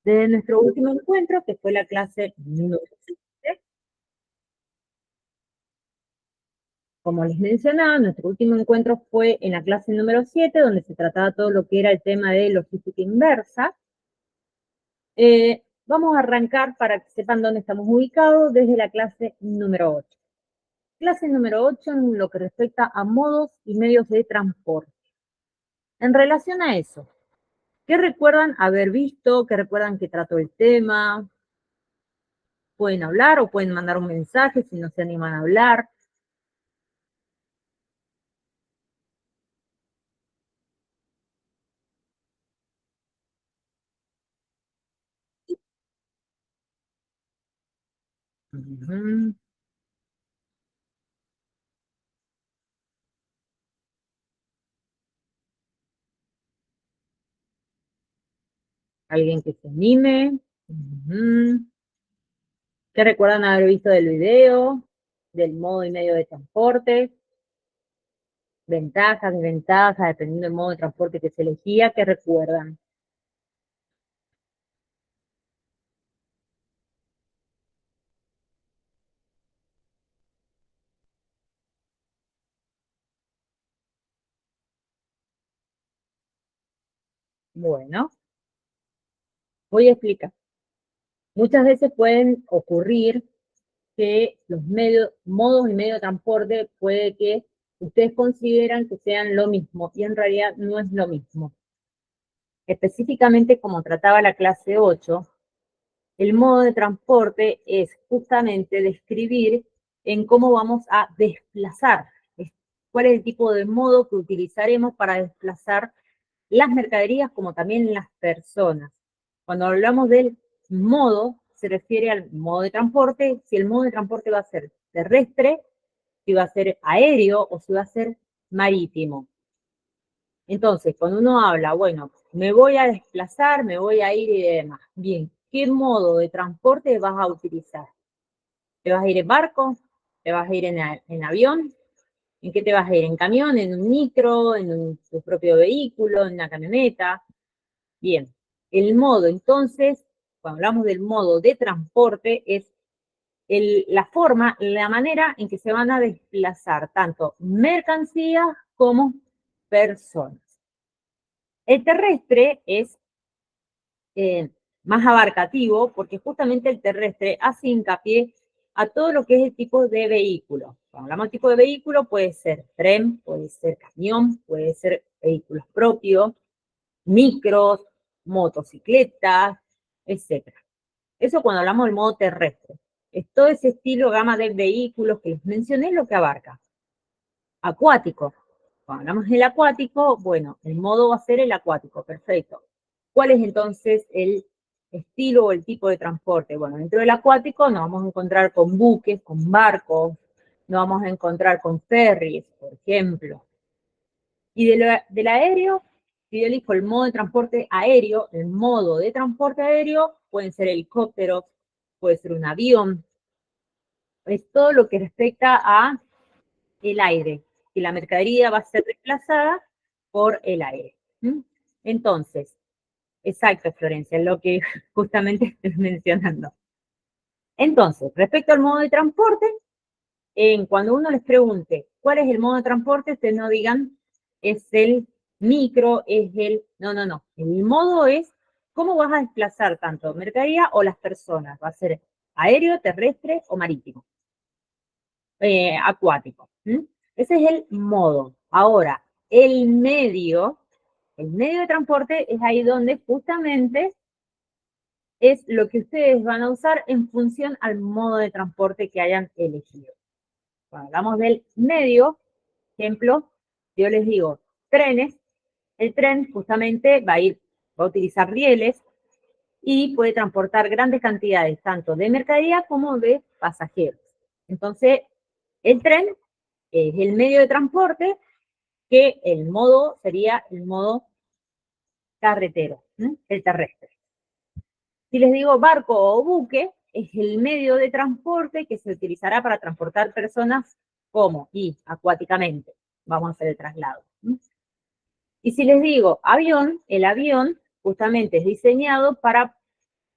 Desde nuestro último encuentro, que fue la clase número 7, como les mencionaba, nuestro último encuentro fue en la clase número 7, donde se trataba todo lo que era el tema de logística inversa. Vamos a arrancar para que sepan dónde estamos ubicados desde la clase número 8. Clase número 8 en lo que respecta a modos y medios de transporte. En relación a eso, ¿qué recuerdan haber visto? ¿Qué recuerdan que trató el tema? Pueden hablar o pueden mandar un mensaje si no se animan a hablar. Uh-huh. Alguien que se anime. Uh-huh. ¿Qué recuerdan haber visto del video? Del modo y medio de transporte. Ventajas, desventajas, dependiendo del modo de transporte que se elegía. ¿Qué recuerdan? Bueno, voy a explicar. Muchas veces pueden ocurrir que los modos y medios de transporte puede que ustedes consideran que sean lo mismo y en realidad no es lo mismo. Específicamente como trataba la clase 8, el modo de transporte es justamente describir en cómo vamos a desplazar, cuál es el tipo de modo que utilizaremos para desplazar las mercaderías como también las personas. Cuando hablamos del modo, se refiere al modo de transporte, si el modo de transporte va a ser terrestre, si va a ser aéreo o si va a ser marítimo. Entonces, cuando uno habla, bueno, me voy a desplazar, me voy a ir y demás. Bien, ¿qué modo de transporte vas a utilizar? ¿Te vas a ir en barco? ¿Te vas a ir en avión? ¿En qué te vas a ir? ¿En camión? ¿En un micro? ¿Tu propio vehículo? ¿En una camioneta? Bien, el modo, entonces, cuando hablamos del modo de transporte, es la forma, la manera en que se van a desplazar tanto mercancías como personas. El terrestre es más abarcativo porque justamente el terrestre hace hincapié a todo lo que es el tipo de vehículo. Cuando hablamos de tipo de vehículo, puede ser tren, puede ser camión, puede ser vehículos propios, micros, motocicletas, etcétera. Eso cuando hablamos del modo terrestre. Es todo ese estilo, gama de vehículos que les mencioné, lo que abarca. Acuático. Cuando hablamos del acuático, bueno, el modo va a ser el acuático, perfecto. ¿Cuál es entonces el estilo o el tipo de transporte? Bueno, dentro del acuático nos vamos a encontrar con buques, con barcos, nos vamos a encontrar con ferries, por ejemplo. Y del aéreo, si yo elijo el modo de transporte aéreo, el modo de transporte aéreo pueden ser helicópteros, puede ser un avión, es todo lo que respecta a el aire, que la mercadería va a ser desplazada por el aire. ¿Mm? Entonces, exacto, Florencia, lo que justamente estoy mencionando. Entonces, respecto al modo de transporte, cuando uno les pregunte cuál es el modo de transporte, ustedes no digan es el micro, es el... No, no, no. El modo es cómo vas a desplazar tanto mercadería o las personas. Va a ser aéreo, terrestre o marítimo. Acuático. ¿Mm? Ese es el modo. Ahora, el medio de transporte es ahí donde justamente es lo que ustedes van a usar en función al modo de transporte que hayan elegido. Cuando hablamos del medio, ejemplo, yo les digo, trenes, el tren justamente va a utilizar rieles y puede transportar grandes cantidades tanto de mercadería como de pasajeros. Entonces, el tren es el medio de transporte que el modo sería el modo carretero, ¿no? El terrestre. Si les digo barco o buque, es el medio de transporte que se utilizará para transportar personas como y acuáticamente. Vamos a hacer el traslado. ¿No? Y si les digo avión, el avión justamente es diseñado para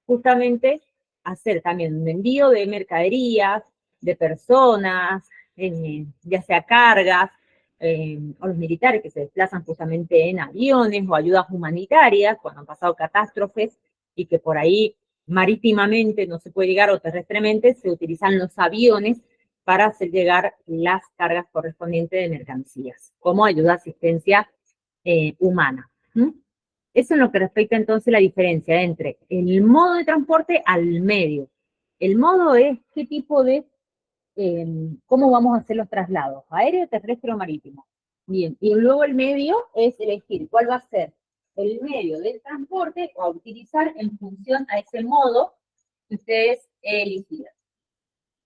justamente hacer también un envío de mercaderías, de personas, ya sea cargas, o los militares que se desplazan justamente en aviones o ayudas humanitarias cuando han pasado catástrofes y que por ahí marítimamente no se puede llegar o terrestremente, se utilizan los aviones para hacer llegar las cargas correspondientes de mercancías, como ayuda a asistencia humana. ¿Mm? Eso es lo que respecta entonces la diferencia entre el modo de transporte al medio. El modo es qué tipo de, cómo vamos a hacer los traslados, aéreo, terrestre o marítimo. Bien, y luego el medio es elegir cuál va a ser el medio del transporte o a utilizar en función a ese modo que ustedes eligieron.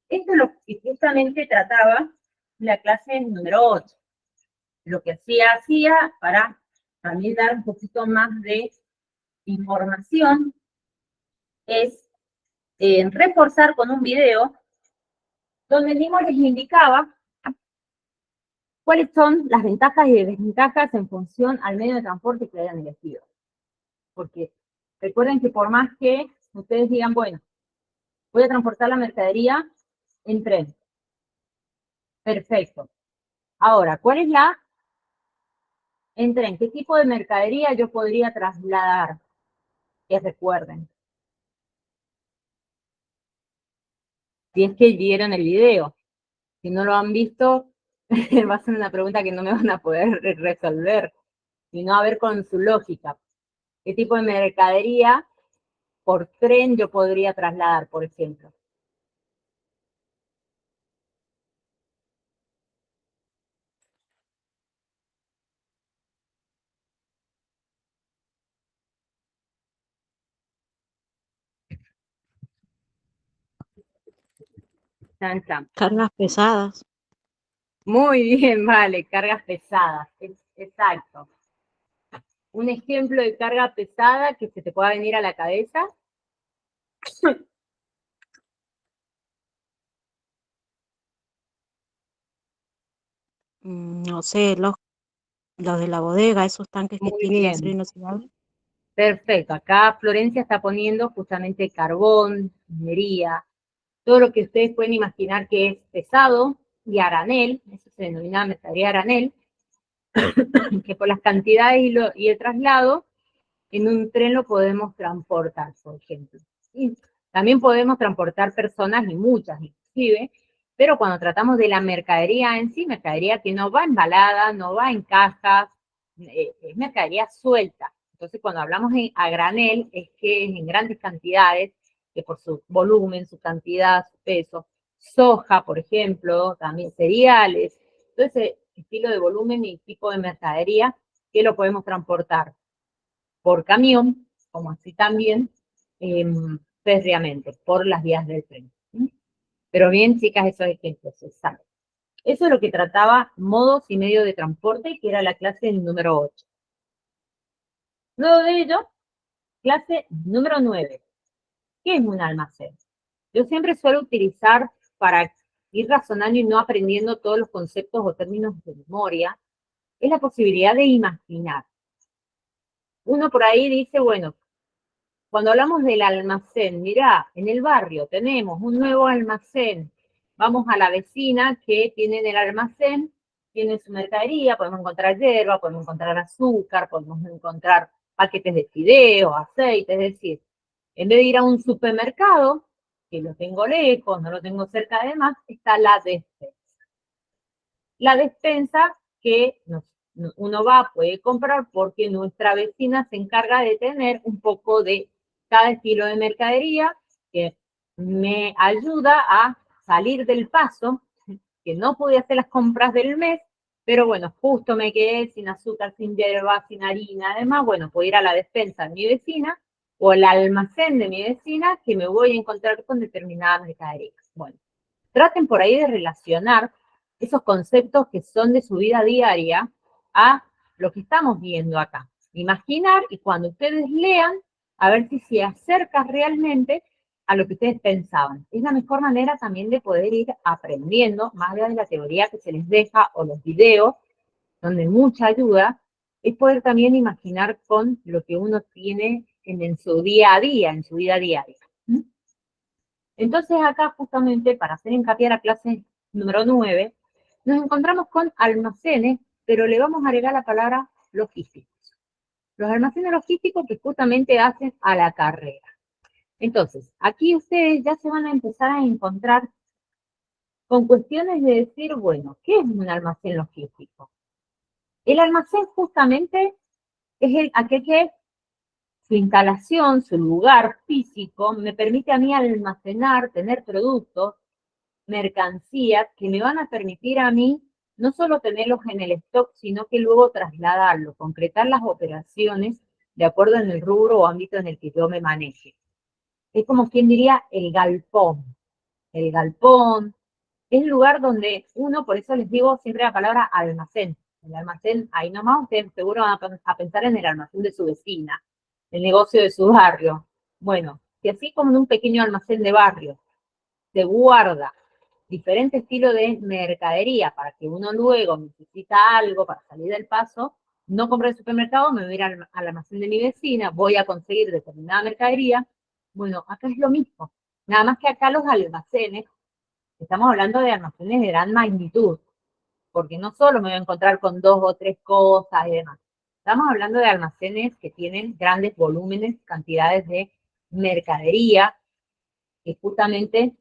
Esto es lo que justamente trataba la clase número 8. Lo que hacía para también dar un poquito más de información es reforzar con un video donde mismo les indicaba cuáles son las ventajas y desventajas en función al medio de transporte que hayan elegido. Porque recuerden que por más que ustedes digan, bueno, voy a transportar la mercadería en tren. Perfecto. Ahora, ¿cuál es en tren? ¿Qué tipo de mercadería yo podría trasladar? Que recuerden. Si es que vieron el video. Si no lo han visto, va a ser una pregunta que no me van a poder resolver, sino a ver con su lógica. ¿Qué tipo de mercadería por tren yo podría trasladar, por ejemplo? Chan, chan. Cargas pesadas. Muy bien, vale, cargas pesadas, exacto. Un ejemplo de carga pesada que se te pueda venir a la cabeza. No sé, los de la bodega, esos tanques que Muy tienen acero bien, inoxidable. perfecto. Acá Florencia está poniendo justamente carbón, minería, todo lo que ustedes pueden imaginar que es pesado y a granel, eso se denomina mercadería a granel, que por las cantidades y el traslado, en un tren lo podemos transportar, por ejemplo. Y también podemos transportar personas y muchas inclusive, pero cuando tratamos de la mercadería en sí, mercadería que no va embalada, no va en cajas, es mercadería suelta. Entonces, cuando hablamos a granel, es que es en grandes cantidades, que por su volumen, su cantidad, su peso. Soja, por ejemplo, también cereales. Todo ese estilo de volumen y tipo de mercadería que lo podemos transportar por camión, como así también férreamente, por las vías del tren. Pero bien, chicas, esos ejemplos se saben. Eso es lo que trataba modos y medios de transporte, que era la clase número 8. Luego de ello, clase número 9. ¿Qué es un almacén? Yo siempre suelo utilizar para ir razonando y no aprendiendo todos los conceptos o términos de memoria, es la posibilidad de imaginar. Uno por ahí dice, bueno, cuando hablamos del almacén, mirá, en el barrio tenemos un nuevo almacén. Vamos a la vecina que tiene en el almacén, tiene su mercadería, podemos encontrar hierba, podemos encontrar azúcar, podemos encontrar paquetes de fideos, aceite, es decir, en vez de ir a un supermercado, que lo tengo lejos, no lo tengo cerca además, está la despensa. La despensa que uno va, puede comprar porque nuestra vecina se encarga de tener un poco de cada estilo de mercadería que me ayuda a salir del paso, que no podía hacer las compras del mes, pero bueno, justo me quedé sin azúcar, sin hierba, sin harina, además, bueno, puedo ir a la despensa de mi vecina o al almacén de mi vecina que me voy a encontrar con determinadas mercaderías. Bueno, traten por ahí de relacionar esos conceptos que son de su vida diaria a lo que estamos viendo acá. Imaginar y cuando ustedes lean, a ver si se acerca realmente a lo que ustedes pensaban. Es la mejor manera también de poder ir aprendiendo, más allá de la teoría que se les deja o los videos, donde mucha ayuda, es poder también imaginar con lo que uno tiene en su día a día, en su vida diaria. Entonces acá justamente para hacer hincapié a la clase número 9, nos encontramos con almacenes, pero le vamos a agregar la palabra logísticos. Los almacenes logísticos que justamente hacen a la carrera. Entonces, aquí ustedes ya se van a empezar a encontrar con cuestiones de decir, bueno, ¿qué es un almacén logístico? El almacén justamente es aquel que su instalación, su lugar físico, me permite a mí almacenar, tener productos, mercancías que me van a permitir a mí no solo tenerlos en el stock, sino que luego trasladarlos, concretar las operaciones de acuerdo en el rubro o ámbito en el que yo me maneje. Es como quien diría el galpón. El galpón es el lugar donde uno, por eso les digo siempre la palabra almacén. El almacén, ahí nomás ustedes seguro van a pensar en el almacén de su vecina, el negocio de su barrio. Bueno, si así como en un pequeño almacén de barrio se guarda diferente estilo de mercadería para que uno luego necesita algo para salir del paso, no compro el supermercado, me voy a ir al almacén de mi vecina, voy a conseguir determinada mercadería. Bueno, acá es lo mismo. Nada más que acá los almacenes, estamos hablando de almacenes de gran magnitud, porque no solo me voy a encontrar con 2 o 3 cosas y demás. Estamos hablando de almacenes que tienen grandes volúmenes, cantidades de mercadería, que justamente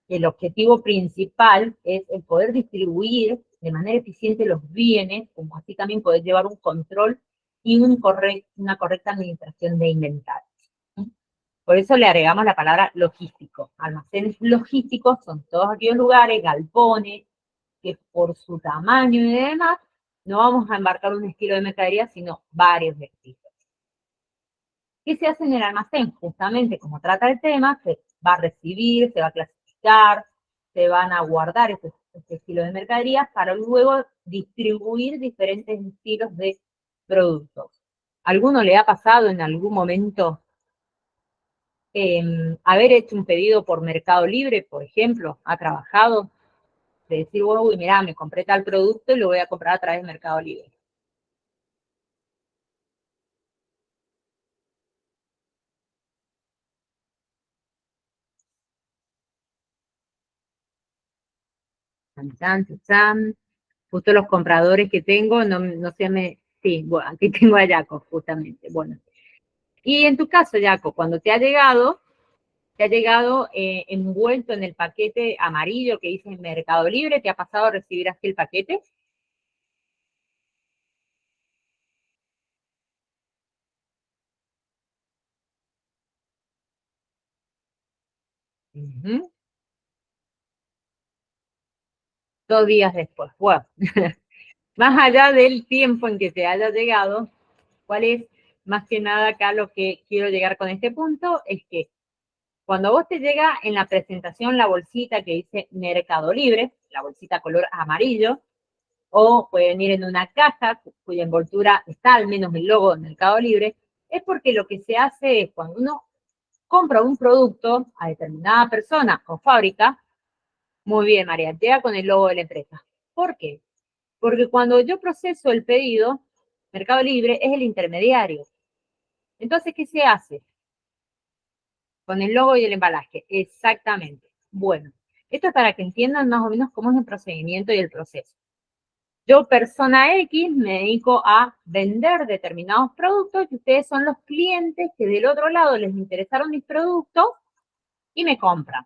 el objetivo principal es el poder distribuir de manera eficiente los bienes, como así también poder llevar un control y una correcta administración de inventarios. Por eso le agregamos la palabra logístico. Almacenes logísticos son todos aquellos lugares, galpones, que por su tamaño y demás, no vamos a embarcar un estilo de mercadería, sino varios estilos. ¿Qué se hace en el almacén? Justamente como trata el tema, se va a recibir, se va a clasificar, se van a guardar este estilo de mercadería para luego distribuir diferentes estilos de productos. ¿Alguno le ha pasado en algún momento haber hecho un pedido por Mercado Libre, por ejemplo? ¿Ha trabajado? De decir, uy, mira, me compré tal producto y lo voy a comprar a través de Mercado Libre. Justo los compradores que tengo, no se me... Sí, bueno, aquí tengo a Jaco, justamente. Bueno. Y en tu caso, Jaco, cuando te ha llegado envuelto en el paquete amarillo que dice Mercado Libre, ¿te ha pasado a recibir así el paquete? Uh-huh. 2 días después. Bueno, más allá del tiempo en que te haya llegado, ¿cuál es más que nada acá lo que quiero llegar con este punto? Es que cuando a vos te llega en la presentación la bolsita que dice Mercado Libre, la bolsita color amarillo, o puede venir en una caja cuya envoltura está al menos el logo de Mercado Libre, es porque lo que se hace es cuando uno compra un producto a determinada persona o fábrica, muy bien, María, llega con el logo de la empresa. ¿Por qué? Porque cuando yo proceso el pedido, Mercado Libre es el intermediario. Entonces, ¿qué se hace? Con el logo y el embalaje, exactamente. Bueno, esto es para que entiendan más o menos cómo es el procedimiento y el proceso. Yo, persona X, me dedico a vender determinados productos y ustedes son los clientes que del otro lado les interesaron mis productos y me compran.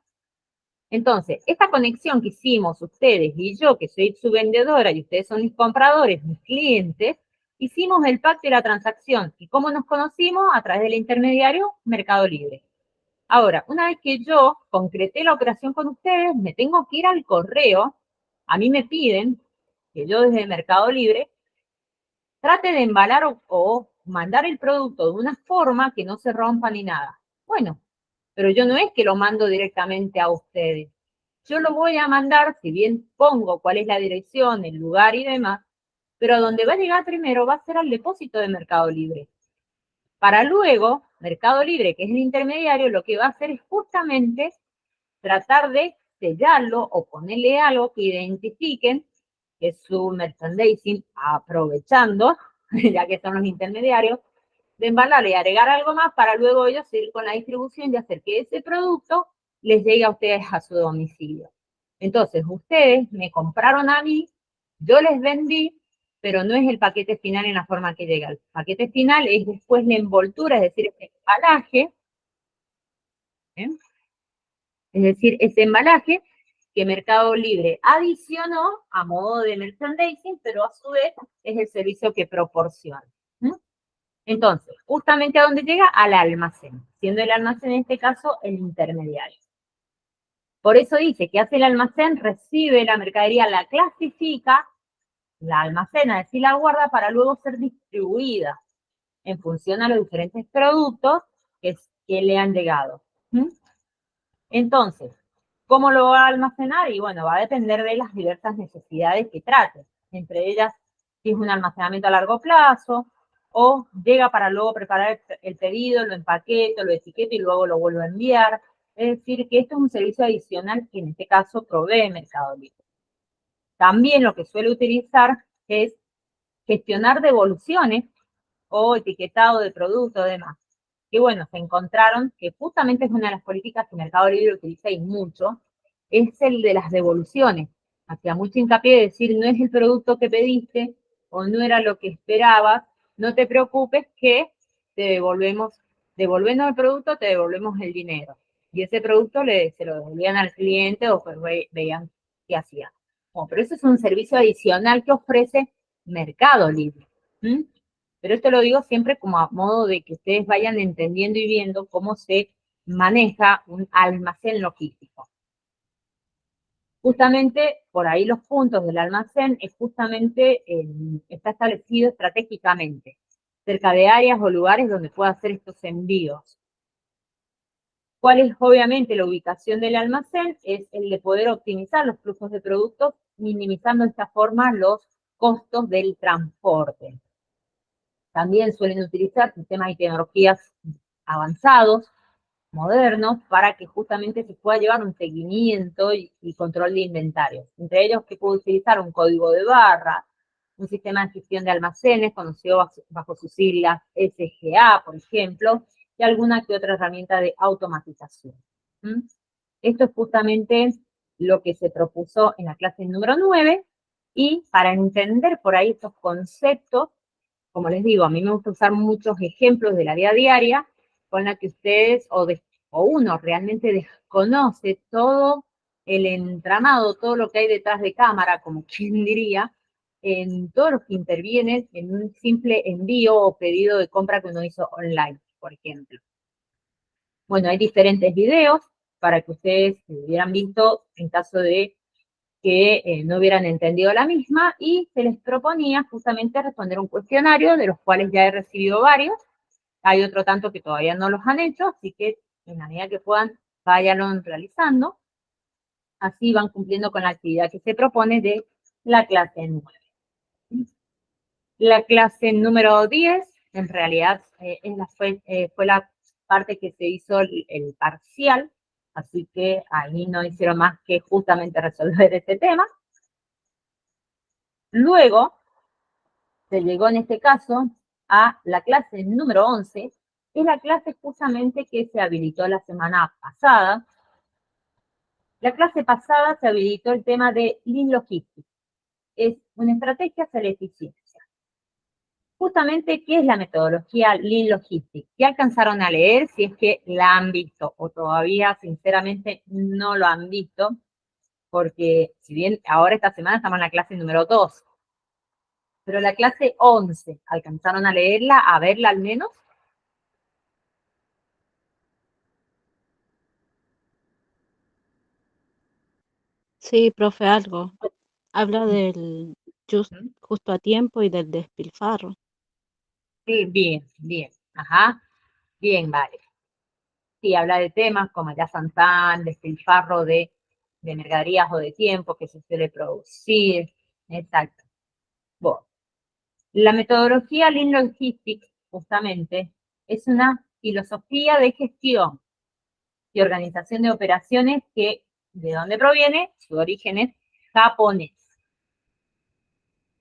Entonces, esta conexión que hicimos ustedes y yo, que soy su vendedora y ustedes son mis compradores, mis clientes, hicimos el pacto y la transacción. ¿Y cómo nos conocimos? A través del intermediario Mercado Libre. Ahora, una vez que yo concreté la operación con ustedes, me tengo que ir al correo. A mí me piden que yo desde Mercado Libre trate de embalar o mandar el producto de una forma que no se rompa ni nada. Bueno, pero yo no es que lo mando directamente a ustedes. Yo lo voy a mandar, si bien pongo cuál es la dirección, el lugar y demás, pero a donde va a llegar primero va a ser al depósito de Mercado Libre. Para luego, Mercado Libre, que es el intermediario, lo que va a hacer es justamente tratar de sellarlo o ponerle algo que identifiquen que su merchandising, aprovechando, ya que son los intermediarios, de embalar y agregar algo más para luego ellos seguir con la distribución y hacer que ese producto les llegue a ustedes a su domicilio. Entonces, ustedes me compraron a mí, yo les vendí, pero no es el paquete final en la forma que llega. El paquete final es después la envoltura, es decir, el embalaje, ¿eh? Es decir, ese embalaje que Mercado Libre adicionó a modo de merchandising, pero a su vez es el servicio que proporciona. Entonces, justamente a dónde llega, al almacén, siendo el almacén en este caso el intermediario. Por eso dice que hace el almacén, recibe la mercadería, la clasifica, la almacena, es decir, la guarda para luego ser distribuida en función a los diferentes productos que le han llegado. Entonces, ¿cómo lo va a almacenar? Y bueno, va a depender de las diversas necesidades que trate. Entre ellas, si es un almacenamiento a largo plazo, o llega para luego preparar el pedido, lo empaqueto, lo etiqueto y luego lo vuelvo a enviar. Es decir, que esto es un servicio adicional que en este caso provee Mercado Libre. También lo que suele utilizar es gestionar devoluciones o etiquetado de producto, demás. Que bueno, se encontraron que justamente es una de las políticas que Mercado Libre utiliza y mucho, es el de las devoluciones. Hacía mucho hincapié de decir, no es el producto que pediste o no era lo que esperabas, no te preocupes que te devolviendo el producto, te devolvemos el dinero. Y ese producto se lo devolvían al cliente o pues veían qué hacía. Bueno, pero eso es un servicio adicional que ofrece Mercado Libre. Pero esto lo digo siempre como a modo de que ustedes vayan entendiendo y viendo cómo se maneja un almacén logístico. Justamente por ahí los puntos del almacén es justamente, está establecido estratégicamente, cerca de áreas o lugares donde pueda hacer estos envíos. ¿Cuál es obviamente la ubicación del almacén? Es el de poder optimizar los flujos de productos, minimizando de esta forma los costos del transporte. También suelen utilizar sistemas y tecnologías avanzados, modernos, para que justamente se pueda llevar un seguimiento y control de inventarios. Entre ellos que puede utilizar un código de barra, un sistema de gestión de almacenes conocido bajo sus siglas SGA, por ejemplo, y alguna que otra herramienta de automatización. Esto es justamente lo que se propuso en la clase número 9, y para entender por ahí estos conceptos, como les digo, a mí me gusta usar muchos ejemplos de la vida diaria con la que ustedes o uno realmente desconoce todo el entramado, todo lo que hay detrás de cámara, como quien diría, en todos los que intervienen en un simple envío o pedido de compra que uno hizo online, por ejemplo. Bueno, hay diferentes videos para que ustedes hubieran visto en caso de que no hubieran entendido la misma, y se les proponía justamente responder un cuestionario, de los cuales ya he recibido varios. Hay otro tanto que todavía no los han hecho, así que en la medida que puedan, váyanlo realizando. Así van cumpliendo con la actividad que se propone de la clase 9. La clase número 10, en realidad, fue la parte que se hizo el parcial, así que ahí no hicieron más que justamente resolver este tema. Luego, se llegó en este caso a la clase número 11, que es la clase justamente que se habilitó la semana pasada. La clase pasada se habilitó el tema de Lean Logistics. Es una estrategia hacia la eficiencia. Justamente, ¿qué es la metodología Lean Logistics? ¿Qué alcanzaron a leer si es que la han visto o todavía, sinceramente, no lo han visto? Porque si bien ahora esta semana estamos en la clase número 2, pero la clase 11, ¿alcanzaron a leerla, a verla al menos? Sí, profe, algo. Habla del justo a tiempo y del despilfarro. Sí, bien, bien. Ajá, bien, vale. Sí, habla de temas como ya Santán, despilfarro de mercaderías o de tiempo que se suele producir. Exacto. Bueno, la metodología Lean Logistics, justamente, es una filosofía de gestión y organización de operaciones que, ¿de dónde proviene? Su origen es japonés.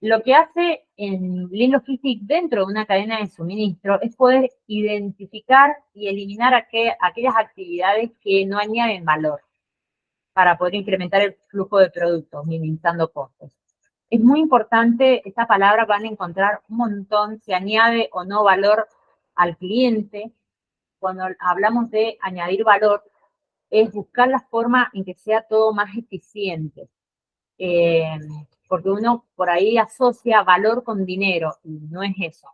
Lo que hace en Lean Logistics dentro de una cadena de suministro es poder identificar y eliminar aquellas actividades que no añaden valor para poder incrementar el flujo de productos, minimizando costos. Es muy importante, esta palabra van a encontrar un montón, si añade o no valor al cliente. Cuando hablamos de añadir valor, es buscar la forma en que sea todo más eficiente. Porque uno por ahí asocia valor con dinero y no es eso.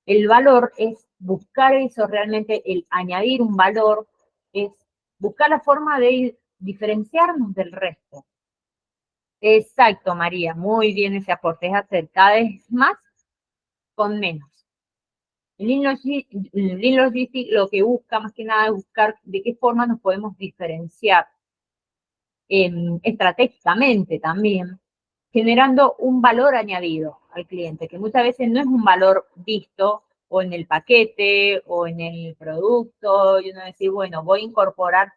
El valor es buscar eso realmente, el añadir un valor es buscar la forma de diferenciarnos del resto. Exacto, María, muy bien ese aporte, es hacer cada vez más con menos. Lean Logistics lo que busca más que nada es buscar de qué forma nos podemos diferenciar estratégicamente también, generando un valor añadido al cliente, que muchas veces no es un valor visto o en el paquete o en el producto, y uno decir, bueno, voy a incorporar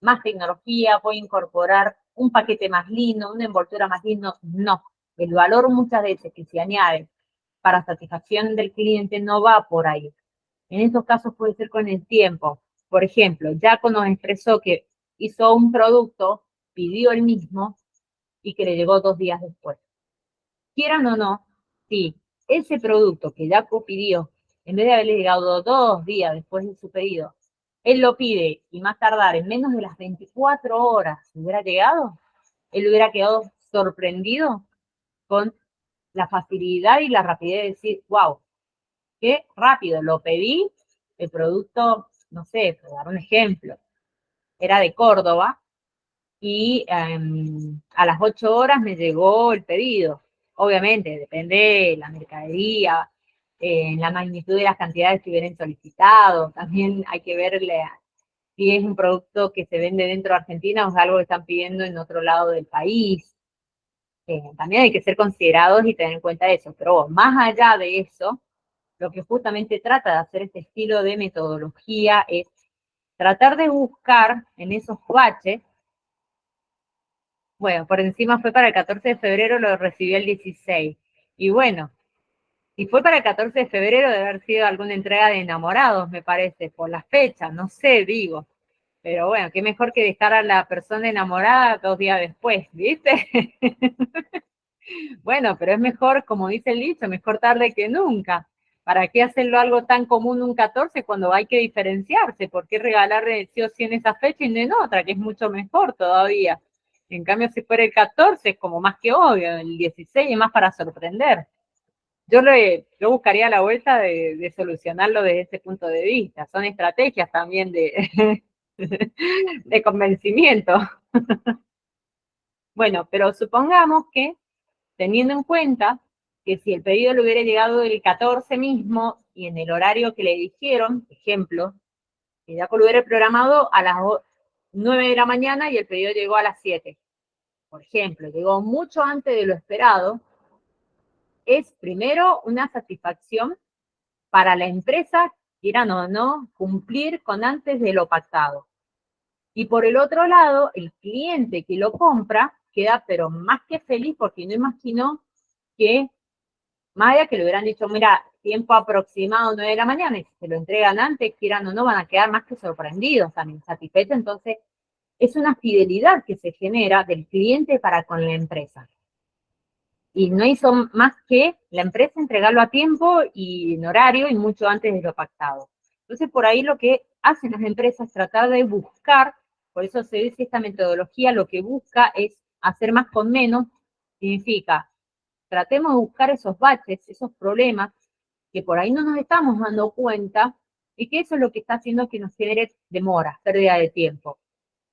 más tecnología, voy a incorporar un paquete más lindo, una envoltura más lindo. No, el valor muchas veces que se añade para satisfacción del cliente no va por ahí. En estos casos puede ser con el tiempo. Por ejemplo, Jaco nos expresó que hizo un producto, pidió el mismo y que le llegó 2 días después. Quieran o no, sí, ese producto que Jaco pidió, en vez de haberle llegado 2 días después de su pedido, él lo pide y más tardar en menos de las 24 horas hubiera llegado, él hubiera quedado sorprendido con la facilidad y la rapidez de decir, wow, qué rápido, lo pedí, el producto, no sé, por dar un ejemplo, era de Córdoba y a las 8 horas me llegó el pedido. Obviamente, depende de la mercadería, la magnitud de las cantidades que hubieran solicitado. También hay que verle si es un producto que se vende dentro de Argentina o es algo que están pidiendo en otro lado del país. También hay que ser considerados y tener en cuenta eso. Pero bueno, más allá de eso, lo que justamente trata de hacer este estilo de metodología es tratar de buscar en esos baches. Bueno, por encima fue para el 14 de febrero, lo recibió el 16. Y bueno, si fue para el 14 de febrero, debe haber sido alguna entrega de enamorados, me parece, por la fecha, no sé, digo. Pero bueno, qué mejor que dejar a la persona enamorada 2 días después, ¿viste? Bueno, pero es mejor, como dice el dicho, mejor tarde que nunca. ¿Para qué hacerlo algo tan común un 14 cuando hay que diferenciarse? ¿Por qué regalarle sí o sí en esa fecha y no en otra, que es mucho mejor todavía? En cambio, si fuera el 14, es como más que obvio, el 16 es más para sorprender. Yo buscaría la vuelta de solucionarlo desde ese punto de vista. Son estrategias también de convencimiento. Bueno, pero supongamos que teniendo en cuenta que si el pedido le hubiera llegado el 14 mismo y en el horario que le dijeron, ejemplo, que ya lo hubiera programado a las 9 de la mañana y el pedido llegó a las 7, por ejemplo, llegó mucho antes de lo esperado, es primero una satisfacción para la empresa, quieran o no, cumplir con antes de lo pactado. Y por el otro lado, el cliente que lo compra queda pero más que feliz porque no imaginó que más allá que le hubieran dicho, mira, tiempo aproximado 9 de la mañana, y si se lo entregan antes, quieran o no, van a quedar más que sorprendidos, también satisfechos. Entonces, es una fidelidad que se genera del cliente para con la empresa. Y no hizo más que la empresa entregarlo a tiempo y en horario y mucho antes de lo pactado. Entonces, por ahí lo que hacen las empresas es tratar de buscar, por eso se dice esta metodología, lo que busca es hacer más con menos, significa tratemos de buscar esos baches, esos problemas que por ahí no nos estamos dando cuenta y que eso es lo que está haciendo que nos genere demoras, pérdida de tiempo.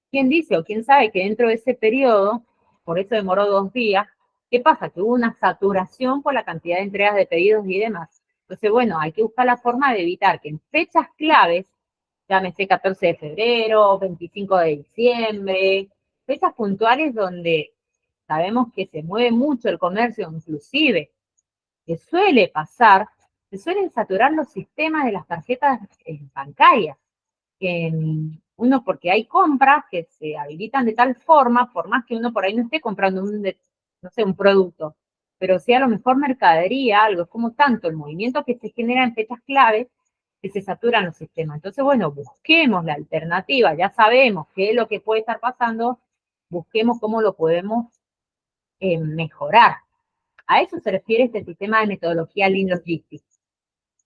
¿Quién dice o quién sabe que dentro de ese periodo, por eso demoró 2 días, qué pasa? Que hubo una saturación por la cantidad de entregas de pedidos y demás. Entonces, bueno, hay que buscar la forma de evitar que en fechas claves, llámese 14 de febrero, 25 de diciembre, fechas puntuales donde sabemos que se mueve mucho el comercio, inclusive, que suele pasar, se suelen saturar los sistemas de las tarjetas bancarias. Que uno, porque hay compras que se habilitan de tal forma, por más que uno por ahí no esté comprando no sé, un producto, pero si a lo mejor mercadería, algo, es como tanto el movimiento que se genera en fechas clave que se saturan los sistemas. Entonces, bueno, busquemos la alternativa, ya sabemos qué es lo que puede estar pasando, busquemos cómo lo podemos mejorar. A eso se refiere este sistema de metodología Lean Logistics.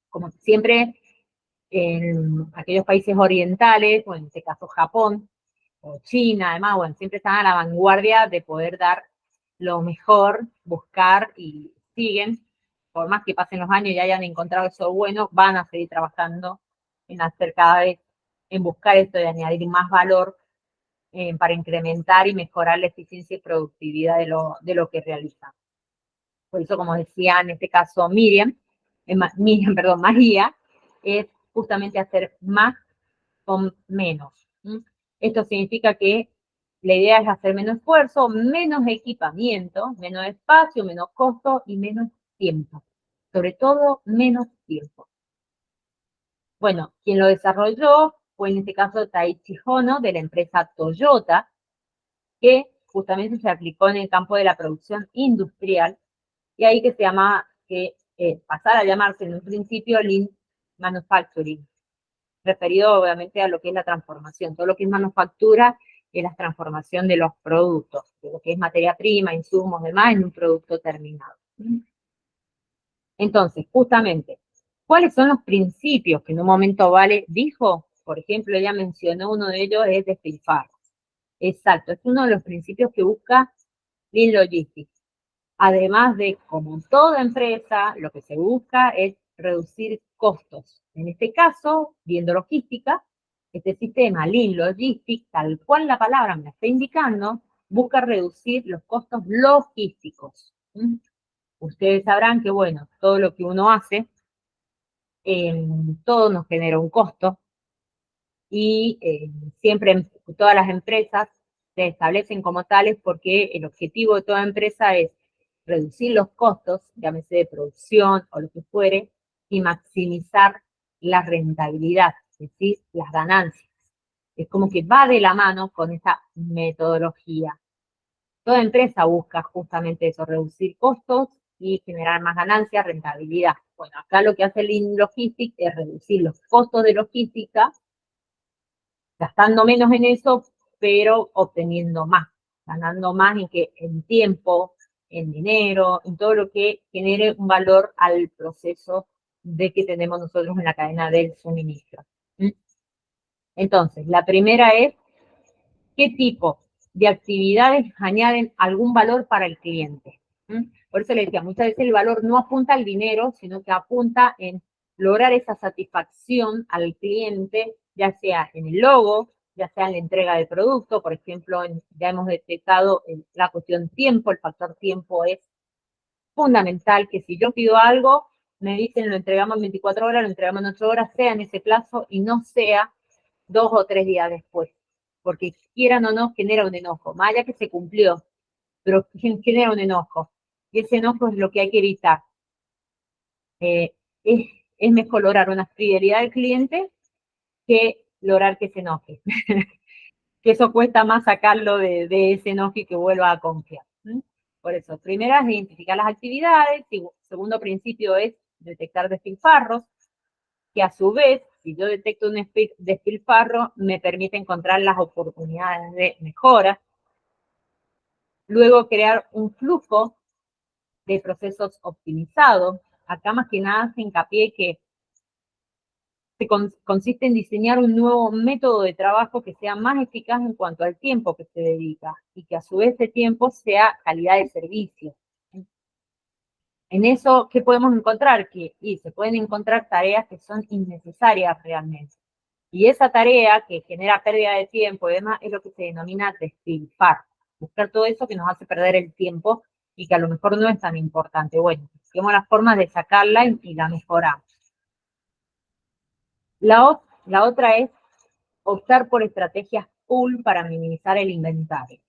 Como siempre, en aquellos países orientales, o en este caso Japón, o China, además, bueno, siempre están a la vanguardia de poder dar lo mejor, buscar y siguen, por más que pasen los años y hayan encontrado eso bueno, van a seguir trabajando en hacer cada vez, en buscar esto de añadir más valor para incrementar y mejorar la eficiencia y productividad de lo que realizan. Por eso, como decía en este caso María, es justamente hacer más con menos. Esto significa que la idea es hacer menos esfuerzo, menos equipamiento, menos espacio, menos costo y menos tiempo. Sobre todo, menos tiempo. Bueno, quien lo desarrolló fue en este caso Taiichi Ohno, de la empresa Toyota, que justamente se aplicó en el campo de la producción industrial, y ahí que se llama, que pasara a llamarse en un principio Lean Manufacturing, referido obviamente a lo que es la transformación. Todo lo que es manufactura es la transformación de los productos, de lo que es materia prima, insumos, demás, en un producto terminado. Entonces, justamente, ¿cuáles son los principios que en un momento Vale dijo? Por ejemplo, ella mencionó uno de ellos, es despilfarro. Exacto, es uno de los principios que busca Lean Logistics. Además de, como toda empresa, lo que se busca es reducir costos. En este caso, viendo logística, este sistema Lean Logistics, tal cual la palabra me está indicando, busca reducir los costos logísticos. Ustedes sabrán que, bueno, todo lo que uno hace, todo nos genera un costo, y siempre todas las empresas se establecen como tales porque el objetivo de toda empresa es reducir los costos, llámese de producción o lo que fuere, y maximizar la rentabilidad, es decir, las ganancias. Es como que va de la mano con esta metodología. Toda empresa busca justamente eso, reducir costos y generar más ganancias, rentabilidad. Bueno, acá lo que hace Lean Logistics es reducir los costos de logística, gastando menos en eso, pero obteniendo más, ganando más en tiempo, en dinero, en todo lo que genere un valor al proceso de que tenemos nosotros en la cadena del suministro. Entonces, la primera es, ¿qué tipo de actividades añaden algún valor para el cliente? Por eso le decía, muchas veces el valor no apunta al dinero, sino que apunta en lograr esa satisfacción al cliente, ya sea en el logo, ya sea en la entrega de producto. Por ejemplo, ya hemos detectado la cuestión tiempo, el factor tiempo es fundamental, que si yo pido algo, me dicen lo entregamos en 24 horas, lo entregamos en 8 horas, sea en ese plazo y no sea 2 o 3 días después, porque quieran o no genera un enojo, más allá que se cumplió, pero genera un enojo, y ese enojo es lo que hay que evitar. Eh, es, es mejor lograr una fidelidad al cliente que lograr que se enoje, que eso cuesta más sacarlo de ese enojo y que vuelva a confiar. Por eso, primero es identificar las actividades, segundo principio es detectar despilfarros, que a su vez, si yo detecto un despilfarro, me permite encontrar las oportunidades de mejora. Luego, crear un flujo de procesos optimizados. Acá más que nada se hincapié que consiste en diseñar un nuevo método de trabajo que sea más eficaz en cuanto al tiempo que se dedica y que a su vez ese tiempo sea calidad de servicio. En eso, ¿qué podemos encontrar? Se pueden encontrar tareas que son innecesarias realmente. Y esa tarea que genera pérdida de tiempo y demás es lo que se denomina despilfarro. Buscar todo eso que nos hace perder el tiempo y que a lo mejor no es tan importante. Bueno, busquemos las formas de sacarla y la mejoramos. La otra es optar por estrategias pull para minimizar el inventario.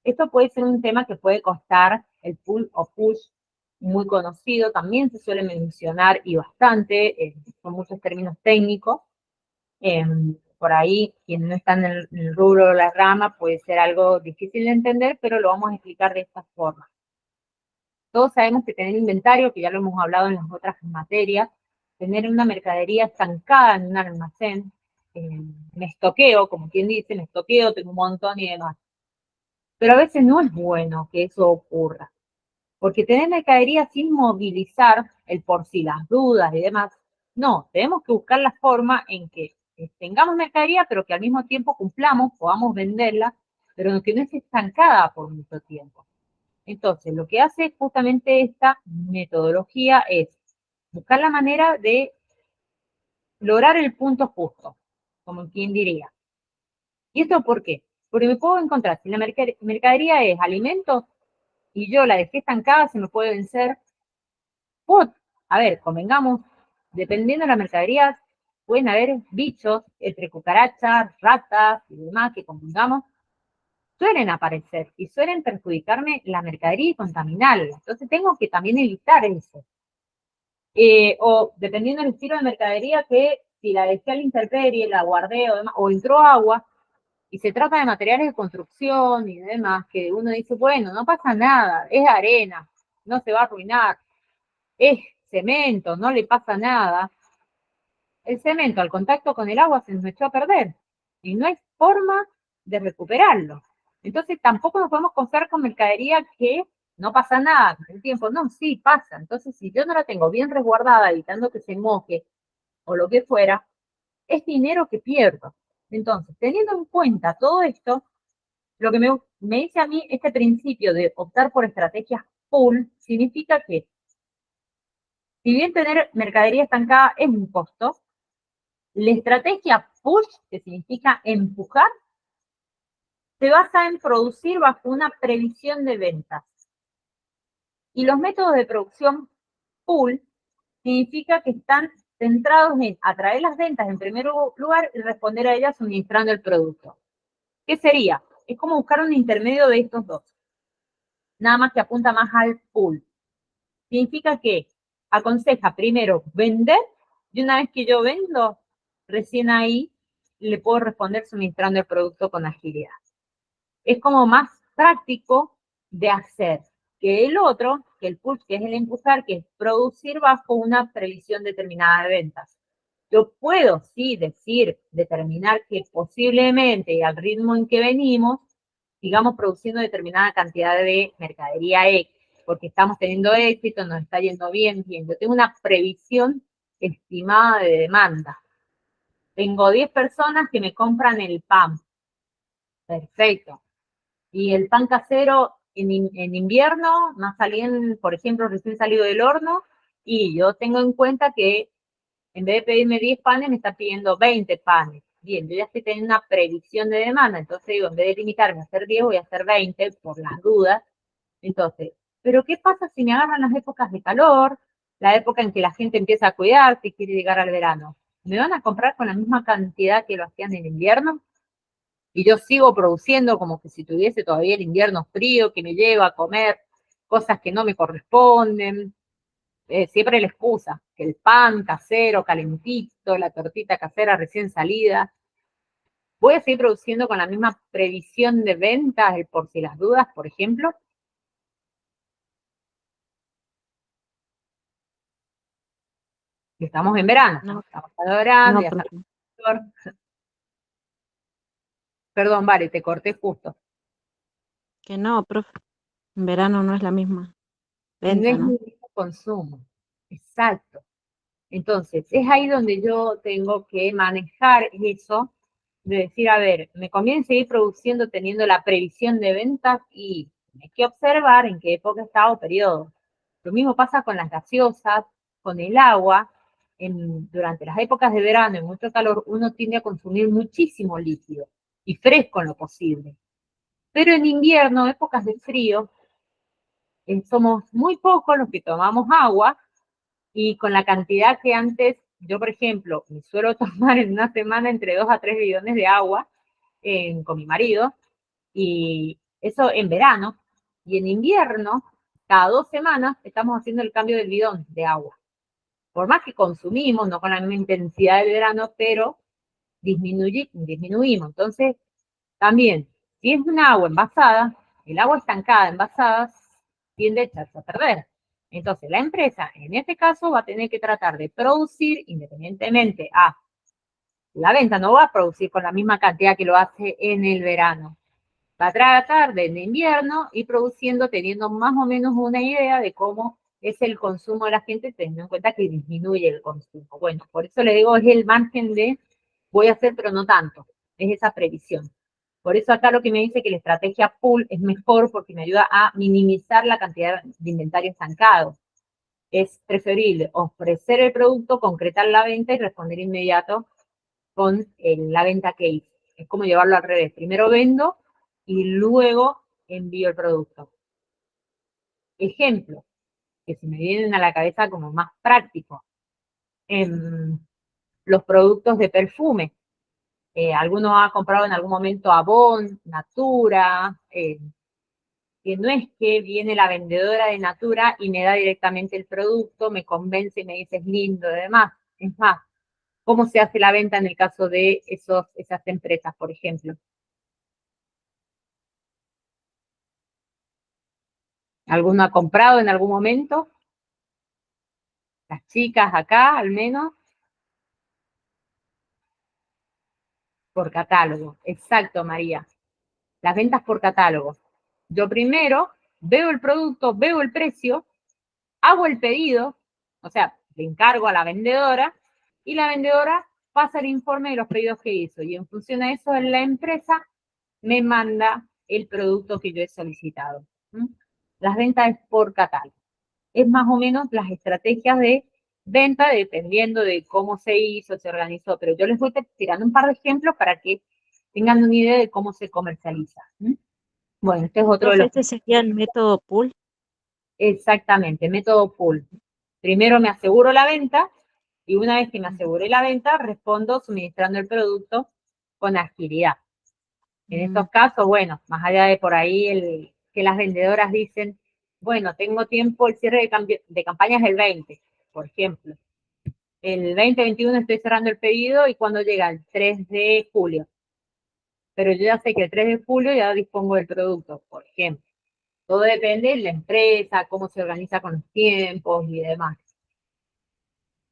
Esto puede ser un tema que puede costar, el pull o push, muy conocido, también se suele mencionar y bastante, son muchos términos técnicos. Por ahí, quien no está en el rubro o la rama, puede ser algo difícil de entender, pero lo vamos a explicar de esta forma. Todos sabemos que tener inventario, que ya lo hemos hablado en las otras materias, tener una mercadería estancada en un almacén, me estoqueo, como quien dice, me estoqueo, tengo un montón y demás. Pero a veces no es bueno que eso ocurra, porque tener mercadería sin movilizar el por si las dudas y demás, no, tenemos que buscar la forma en que tengamos mercadería, pero que al mismo tiempo cumplamos, podamos venderla, pero que no esté estancada por mucho tiempo. Entonces, lo que hace justamente esta metodología es buscar la manera de lograr el punto justo, como quien diría. ¿Y esto por qué? Porque me puedo encontrar, si la mercadería es alimentos y yo la dejé estancada, se me puede vencer. A ver, convengamos, dependiendo de la mercadería, pueden haber bichos, entre cucarachas, ratas y demás, que convengamos, suelen aparecer y suelen perjudicarme la mercadería y contaminarla. Entonces tengo que también evitar eso. O dependiendo del estilo de mercadería, que si la dejé a la intemperie, la guardé o demás, o entró agua, y se trata de materiales de construcción y demás, que uno dice, bueno, no pasa nada, es arena, no se va a arruinar, es cemento, no le pasa nada. El cemento al contacto con el agua se nos echó a perder y no hay forma de recuperarlo. Entonces tampoco nos podemos confiar con mercadería que no pasa nada con el tiempo. No, sí pasa. Entonces si yo no la tengo bien resguardada, evitando que se moje o lo que fuera, es dinero que pierdo. Entonces, teniendo en cuenta todo esto, lo que me dice a mí este principio de optar por estrategias pull significa que, si bien tener mercadería estancada es un costo, la estrategia push, que significa empujar, se basa en producir bajo una previsión de ventas. Y los métodos de producción pull significa que están centrados en atraer las ventas en primer lugar y responder a ellas suministrando el producto. ¿Qué sería? Es como buscar un intermedio de estos dos, nada más que apunta más al pull. Significa que aconseja primero vender y una vez que yo vendo, recién ahí le puedo responder suministrando el producto con agilidad. Es como más práctico de hacer que el otro, que el push, que es el empujar, que es producir bajo una previsión determinada de ventas. Yo puedo, sí, decir, determinar que posiblemente y al ritmo en que venimos, sigamos produciendo determinada cantidad de mercadería X, porque estamos teniendo éxito, nos está yendo bien, bien. Yo tengo una previsión estimada de demanda. Tengo 10 personas que me compran el pan. Perfecto. Y el pan casero en invierno, más saliendo, por ejemplo, recién salido del horno, y yo tengo en cuenta que en vez de pedirme 10 panes, me está pidiendo 20 panes. Bien, yo ya estoy teniendo una predicción de demanda, entonces digo, en vez de limitarme a hacer 10, voy a hacer 20 por las dudas. Entonces, ¿pero qué pasa si me agarran las épocas de calor, la época en que la gente empieza a cuidarse y quiere llegar al verano? ¿Me van a comprar con la misma cantidad que lo hacían en invierno? Y yo sigo produciendo como que si tuviese todavía el invierno frío que me lleva a comer cosas que no me corresponden. Siempre la excusa, que el pan casero, calentito, la tortita casera recién salida. Voy a seguir produciendo con la misma previsión de ventas, el por si las dudas, por ejemplo. Estamos en verano, No, estamos adorando, no, ya está. profe, Perdón, vale, te corté justo. que no, profe. En verano no es la misma No venta, es ¿no? mi mismo consumo. Exacto. Entonces, es ahí donde yo tengo que manejar eso, de decir, a ver, me conviene seguir produciendo teniendo la previsión de ventas y hay que observar en qué época está o periodo. Lo mismo pasa con las gaseosas, con el agua. Durante las épocas de verano, en mucho calor, uno tiende a consumir muchísimo líquido y fresco en lo posible. Pero en invierno, épocas de frío, somos muy pocos los que tomamos agua y con la cantidad que antes, yo por ejemplo, me suelo tomar en una semana entre 2 a 3 bidones de agua con mi marido, y eso en verano, y en invierno, cada 2 semanas estamos haciendo el cambio del bidón de agua. Por más que consumimos, no con la misma intensidad del verano, pero disminuimos. Entonces, también, si es un agua envasada, el agua estancada envasada tiende a echarse a perder. Entonces, la empresa, en este caso, va a tener que tratar de producir independientemente a la venta, no va a producir con la misma cantidad que lo hace en el verano. Va a tratar de en invierno y produciendo, teniendo más o menos una idea de cómo es el consumo de la gente, teniendo en cuenta que disminuye el consumo. Bueno, por eso le digo, es el margen de voy a hacer, pero no tanto. Es esa previsión. Por eso acá lo que me dice que la estrategia pool es mejor porque me ayuda a minimizar la cantidad de inventario estancado. Es preferible ofrecer el producto, concretar la venta y responder inmediato con la venta que hice. Es como llevarlo al revés. Primero vendo y luego envío el producto. Ejemplo, que se me vienen a la cabeza como más práctico. Los productos de perfume. Alguno ha comprado en algún momento Avon, Natura, que no es que viene la vendedora de Natura y me da directamente el producto, me convence y me dice es lindo y demás. Es más, ¿cómo se hace la venta en el caso de esas empresas, por ejemplo? ¿Alguno ha comprado en algún momento? Las chicas acá, al menos, por catálogo. Exacto, María. Las ventas por catálogo. Yo primero veo el producto, veo el precio, hago el pedido, o sea, le encargo a la vendedora y la vendedora pasa el informe de los pedidos que hizo y en función a eso la empresa me manda el producto que yo he solicitado. Las ventas es por catálogo. Es más o menos las estrategias de venta dependiendo de cómo se hizo, se organizó, pero yo les voy tirando un par de ejemplos para que tengan una idea de cómo se comercializa. Bueno, este es otro de Profe, los... este sería el método pool. Exactamente, método pool. Primero me aseguro la venta y una vez que me aseguré la venta, respondo suministrando el producto con agilidad. En estos casos, bueno, más allá de por ahí que las vendedoras dicen, bueno, tengo tiempo, el cierre de campaña es el 20, por ejemplo. El 2021 estoy cerrando el pedido y cuando llega el 3 de julio. Pero yo ya sé que el 3 de julio ya dispongo del producto, por ejemplo. Todo depende de la empresa, cómo se organiza con los tiempos y demás.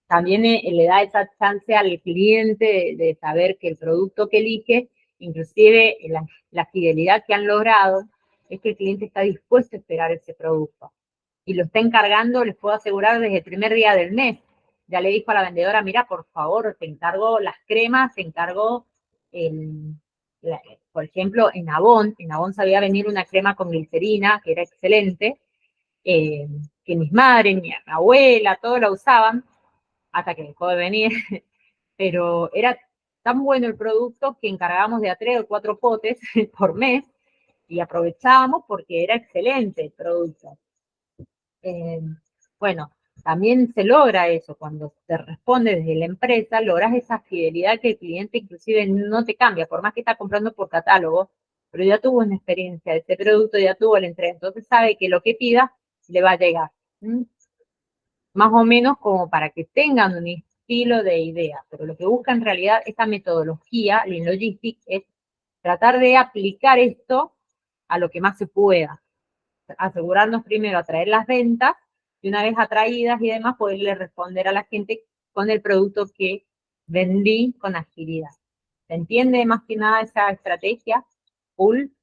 También le da esa chance al cliente de saber que el producto que elige, inclusive la fidelidad que han logrado, es que el cliente está dispuesto a esperar ese producto. Y lo está encargando, les puedo asegurar, desde el primer día del mes. Ya le dijo a la vendedora, mira, por favor, te encargo las cremas, te encargo, por ejemplo, en Avon sabía venir una crema con glicerina, que era excelente, que mis madres, mi abuela, todos la usaban, hasta que dejó de venir, pero era tan bueno el producto que encargábamos de a 3 o 4 potes por mes y aprovechábamos porque era excelente el producto. Bueno, también se logra eso, cuando te responde desde la empresa, logras esa fidelidad que el cliente inclusive no te cambia, por más que está comprando por catálogo, pero ya tuvo una experiencia de ese producto, ya tuvo la entrega, entonces sabe que lo que pida le va a llegar. Más o menos como para que tengan un estilo de idea, pero lo que busca en realidad esta metodología, Lean Logistics, es tratar de aplicar esto a lo que más se pueda. Asegurarnos primero atraer las ventas y una vez atraídas y demás poderle responder a la gente con el producto que vendí con agilidad. ¿Se entiende más que nada esa estrategia? Pull,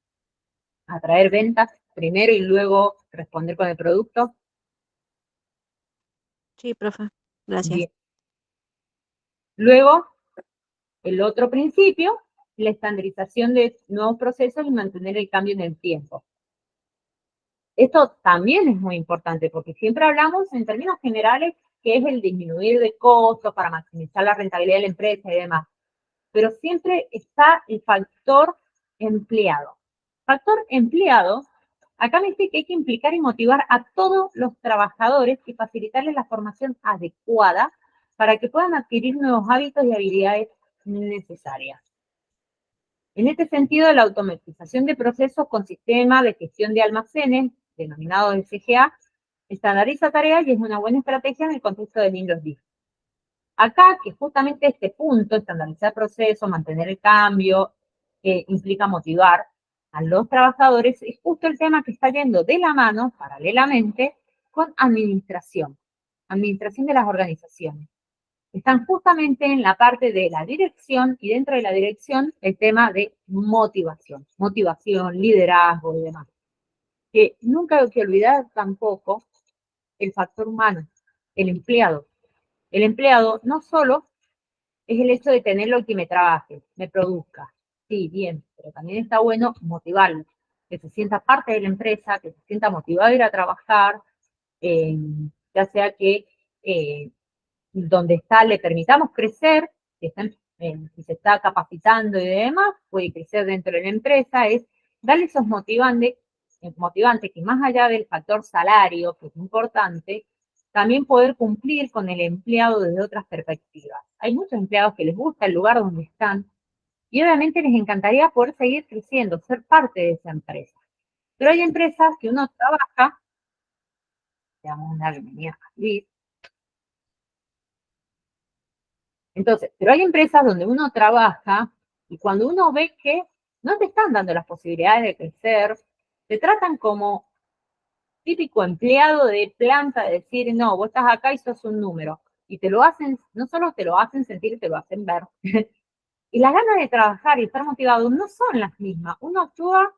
atraer ventas primero y luego responder con el producto. Sí, profe. Gracias. Bien. Luego, el otro principio, la estandarización de nuevos procesos y mantener el cambio en el tiempo. Esto también es muy importante porque siempre hablamos en términos generales que es el disminuir de costos para maximizar la rentabilidad de la empresa y demás. Pero siempre está el factor empleado. Factor empleado, acá me dice que hay que implicar y motivar a todos los trabajadores y facilitarles la formación adecuada para que puedan adquirir nuevos hábitos y habilidades necesarias. En este sentido, la automatización de procesos con sistema de gestión de almacenes, denominado SGA, estandariza tareas y es una buena estrategia en el contexto de Lean Logistics. Acá, que justamente este punto, estandarizar procesos, mantener el cambio, implica motivar, a los trabajadores es justo el tema que está yendo de la mano, paralelamente, con administración de las organizaciones. Están justamente en la parte de la dirección y dentro de la dirección el tema de motivación, liderazgo y demás. Que nunca hay que olvidar tampoco el factor humano, el empleado. El empleado no solo es el hecho de tenerlo y que me trabaje, me produzca. Sí, bien, pero también está bueno motivarlo, que se sienta parte de la empresa, que se sienta motivado a ir a trabajar, ya sea que donde está le permitamos crecer, si se está capacitando y demás, puede crecer dentro de la empresa, es darle esos motivantes que más allá del factor salario, que es importante, también poder cumplir con el empleado desde otras perspectivas. Hay muchos empleados que les gusta el lugar donde están y obviamente les encantaría poder seguir creciendo, ser parte de esa empresa. Pero hay empresas que uno trabaja, le damos una bienvenida a Luis. Entonces, pero hay empresas donde uno trabaja y cuando uno ve que no te están dando las posibilidades de crecer, te tratan como típico empleado de planta, de decir, no, vos estás acá y sos un número. Y te lo hacen, no solo te lo hacen sentir, te lo hacen ver. Y las ganas de trabajar y estar motivado no son las mismas. Uno actúa,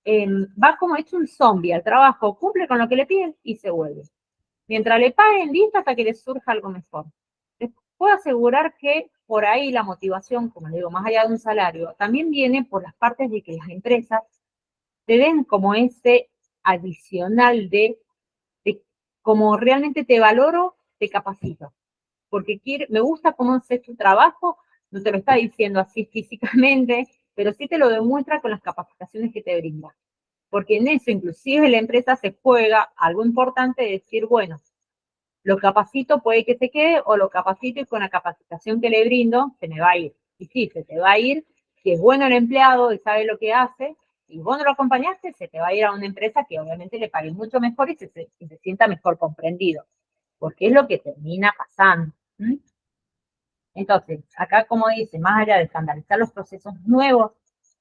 va como hecho un zombie al trabajo, cumple con lo que le piden y se vuelve. Mientras le paguen, listo hasta que les surja algo mejor. Les puedo asegurar que por ahí la motivación, como le digo, más allá de un salario, también viene por las partes de que las empresas te den como ese adicional de como realmente te valoro, te capacito. Porque me gusta cómo haces tu trabajo, no te lo está diciendo así físicamente, pero sí te lo demuestra con las capacitaciones que te brinda. Porque en eso inclusive la empresa se juega algo importante de decir, bueno, lo capacito, puede que se quede, o lo capacito y con la capacitación que le brindo, se me va a ir. Y sí, se te va a ir, si es bueno el empleado y sabe lo que hace, y vos no lo acompañaste, se te va a ir a una empresa que obviamente le pague mucho mejor y se sienta mejor comprendido, porque es lo que termina pasando. ¿Mm? Entonces, acá como dice, más allá de estandarizar los procesos nuevos,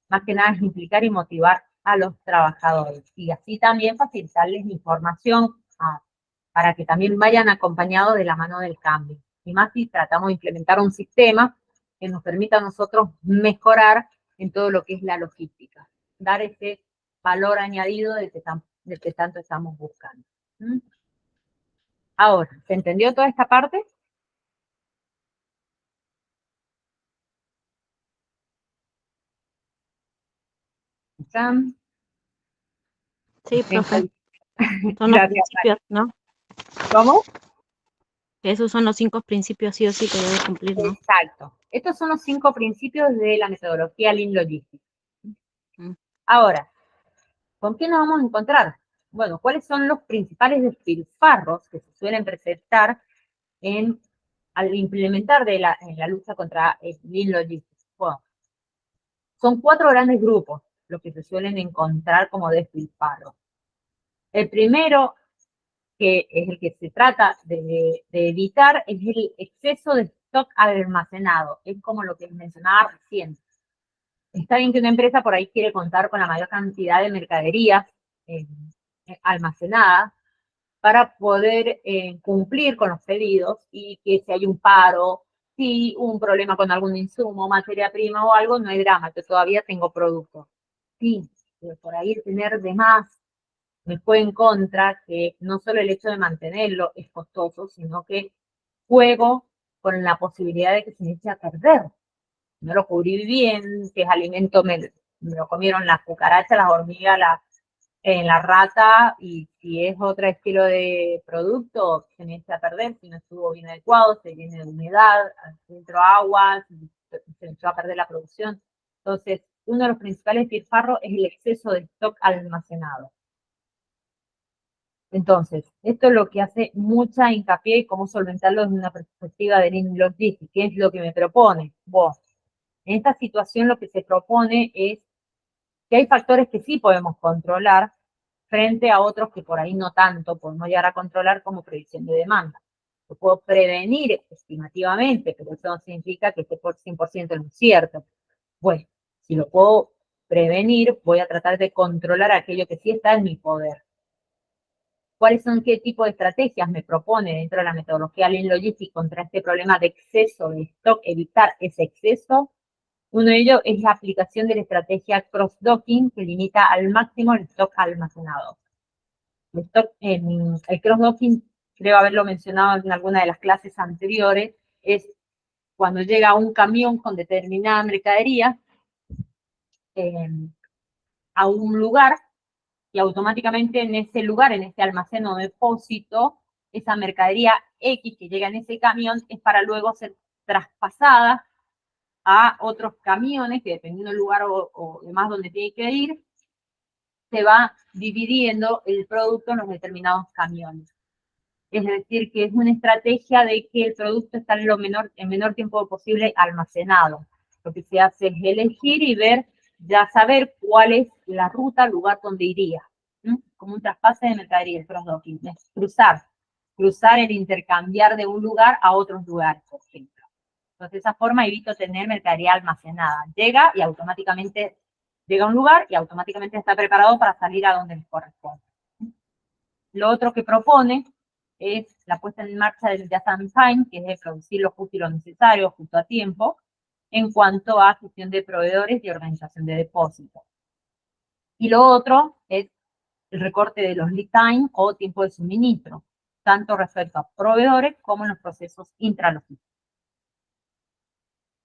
más que nada es implicar y motivar a los trabajadores y así también facilitarles información para que también vayan acompañados de la mano del cambio. Y más si tratamos de implementar un sistema que nos permita a nosotros mejorar en todo lo que es la logística, dar ese valor añadido del que tanto estamos buscando. ¿Mm? Ahora, ¿se entendió toda esta parte? ¿Están? Sí, profe. Son los Gracias. principios, ¿no? ¿Cómo? Que esos son los 5 principios sí o sí que debe cumplir, ¿no? Exacto. Estos son los 5 principios de la metodología Lean Logistics. Mm. Ahora, ¿con qué nos vamos a encontrar? Bueno, ¿cuáles son los principales despilfarros que se suelen presentar al implementar en la lucha contra el Lean Logistics? Bueno, son 4 grandes grupos los que se suelen encontrar como despilfarros. El primero, que es el que se trata de evitar, es el exceso de stock almacenado. Es como lo que mencionaba recién. Está bien que una empresa por ahí quiere contar con la mayor cantidad de mercaderías eh, almacenadas para poder cumplir con los pedidos y que si hay un paro, si un problema con algún insumo, materia prima o algo, no hay drama, yo todavía tengo producto. Sí, pero por ahí tener de más me fue en contra que no solo el hecho de mantenerlo es costoso, sino que juego con la posibilidad de que se me eche a perder. No lo cubrí bien, que es alimento, me lo comieron las cucarachas, las hormigas, la rata, y si es otro estilo de producto, se me echa a perder, si no estuvo bien adecuado, se llena de humedad, dentro agua, se echó a perder la producción. Entonces, uno de los principales despilfarros es el exceso de stock almacenado. Entonces, esto es lo que hace mucha hincapié y cómo solventarlo desde una perspectiva de Lean Logistics. ¿Qué es lo que me propone? Vos, en esta situación lo que se propone es que hay factores que sí podemos controlar frente a otros que por ahí no tanto podemos llegar a controlar como predicción de demanda. Lo puedo prevenir estimativamente, pero eso no significa que esté por 100% en lo cierto. Bueno, si lo puedo prevenir, voy a tratar de controlar aquello que sí está en mi poder. ¿Cuáles son, qué tipo de estrategias me propone dentro de la metodología Lean Logistics contra este problema de exceso de stock, evitar ese exceso? Uno de ellos es la aplicación de la estrategia cross-docking, que limita al máximo el stock almacenado. El cross-docking, creo haberlo mencionado en alguna de las clases anteriores, es cuando llega un camión con determinada mercadería a un lugar, y automáticamente en ese lugar, en ese almacén o depósito, esa mercadería X que llega en ese camión es para luego ser traspasada a otros camiones que, dependiendo del lugar o demás donde tiene que ir, se va dividiendo el producto en los determinados camiones. Es decir, que es una estrategia de que el producto está en el menor tiempo posible almacenado. Lo que se hace es elegir y ver, ya saber cuál es la ruta, el lugar donde iría. Como un traspase de mercadería, el cross-docking, es cruzar el intercambiar de un lugar a otros lugares, por ejemplo. Entonces, de esa forma evito tener mercadería almacenada. Llega a un lugar y automáticamente está preparado para salir a donde les corresponde. Lo otro que propone es la puesta en marcha del just in time, que es de producir lo justo y lo necesario, justo a tiempo, en cuanto a gestión de proveedores y organización de depósitos. Y lo otro es el recorte de los lead time o tiempo de suministro, tanto respecto a proveedores como en los procesos intralogísticos.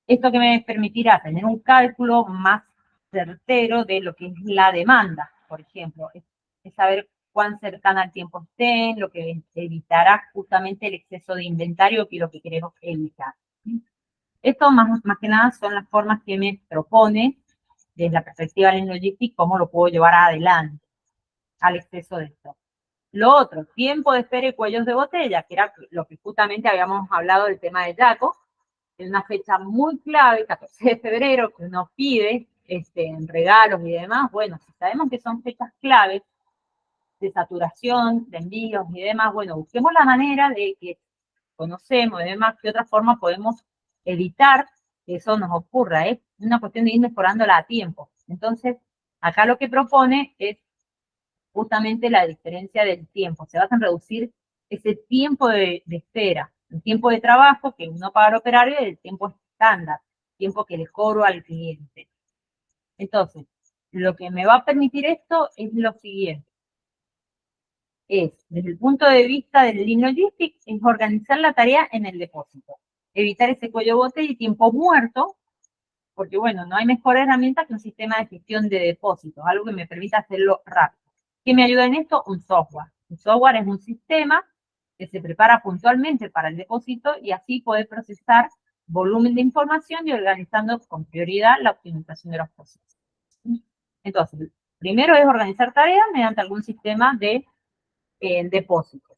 Esto que me permitirá tener un cálculo más certero de lo que es la demanda, por ejemplo, es saber cuán cercana al tiempo estén, lo que evitará justamente el exceso de inventario, que es lo que queremos evitar. Esto más que nada son las formas que me propone desde la perspectiva de Logistics, cómo lo puedo llevar adelante al exceso de esto. Lo otro, tiempo de espera y cuellos de botella, que era lo que justamente habíamos hablado del tema de Jaco, en una fecha muy clave, 14 de febrero, que uno pide en regalos y demás. Bueno, si sabemos que son fechas claves de saturación, de envíos y demás, bueno, busquemos la manera de que conocemos y demás, qué otra forma podemos evitar que eso nos ocurra. Es una cuestión de ir mejorándola a tiempo. Entonces, acá lo que propone es justamente la diferencia del tiempo. Se basa en reducir ese tiempo de espera, el tiempo de trabajo que uno paga al operario y el tiempo estándar, tiempo que le cobro al cliente. Entonces, lo que me va a permitir esto es lo siguiente. Desde el punto de vista del Lean Logistics, es organizar la tarea en el depósito. Evitar ese cuello bote y tiempo muerto, porque bueno, no hay mejor herramienta que un sistema de gestión de depósitos, algo que me permita hacerlo rápido. ¿Qué me ayuda en esto? Un software. Un software es un sistema que se prepara puntualmente para el depósito y así poder procesar volumen de información y organizando con prioridad la optimización de los procesos. Entonces, primero es organizar tareas mediante algún sistema de depósitos.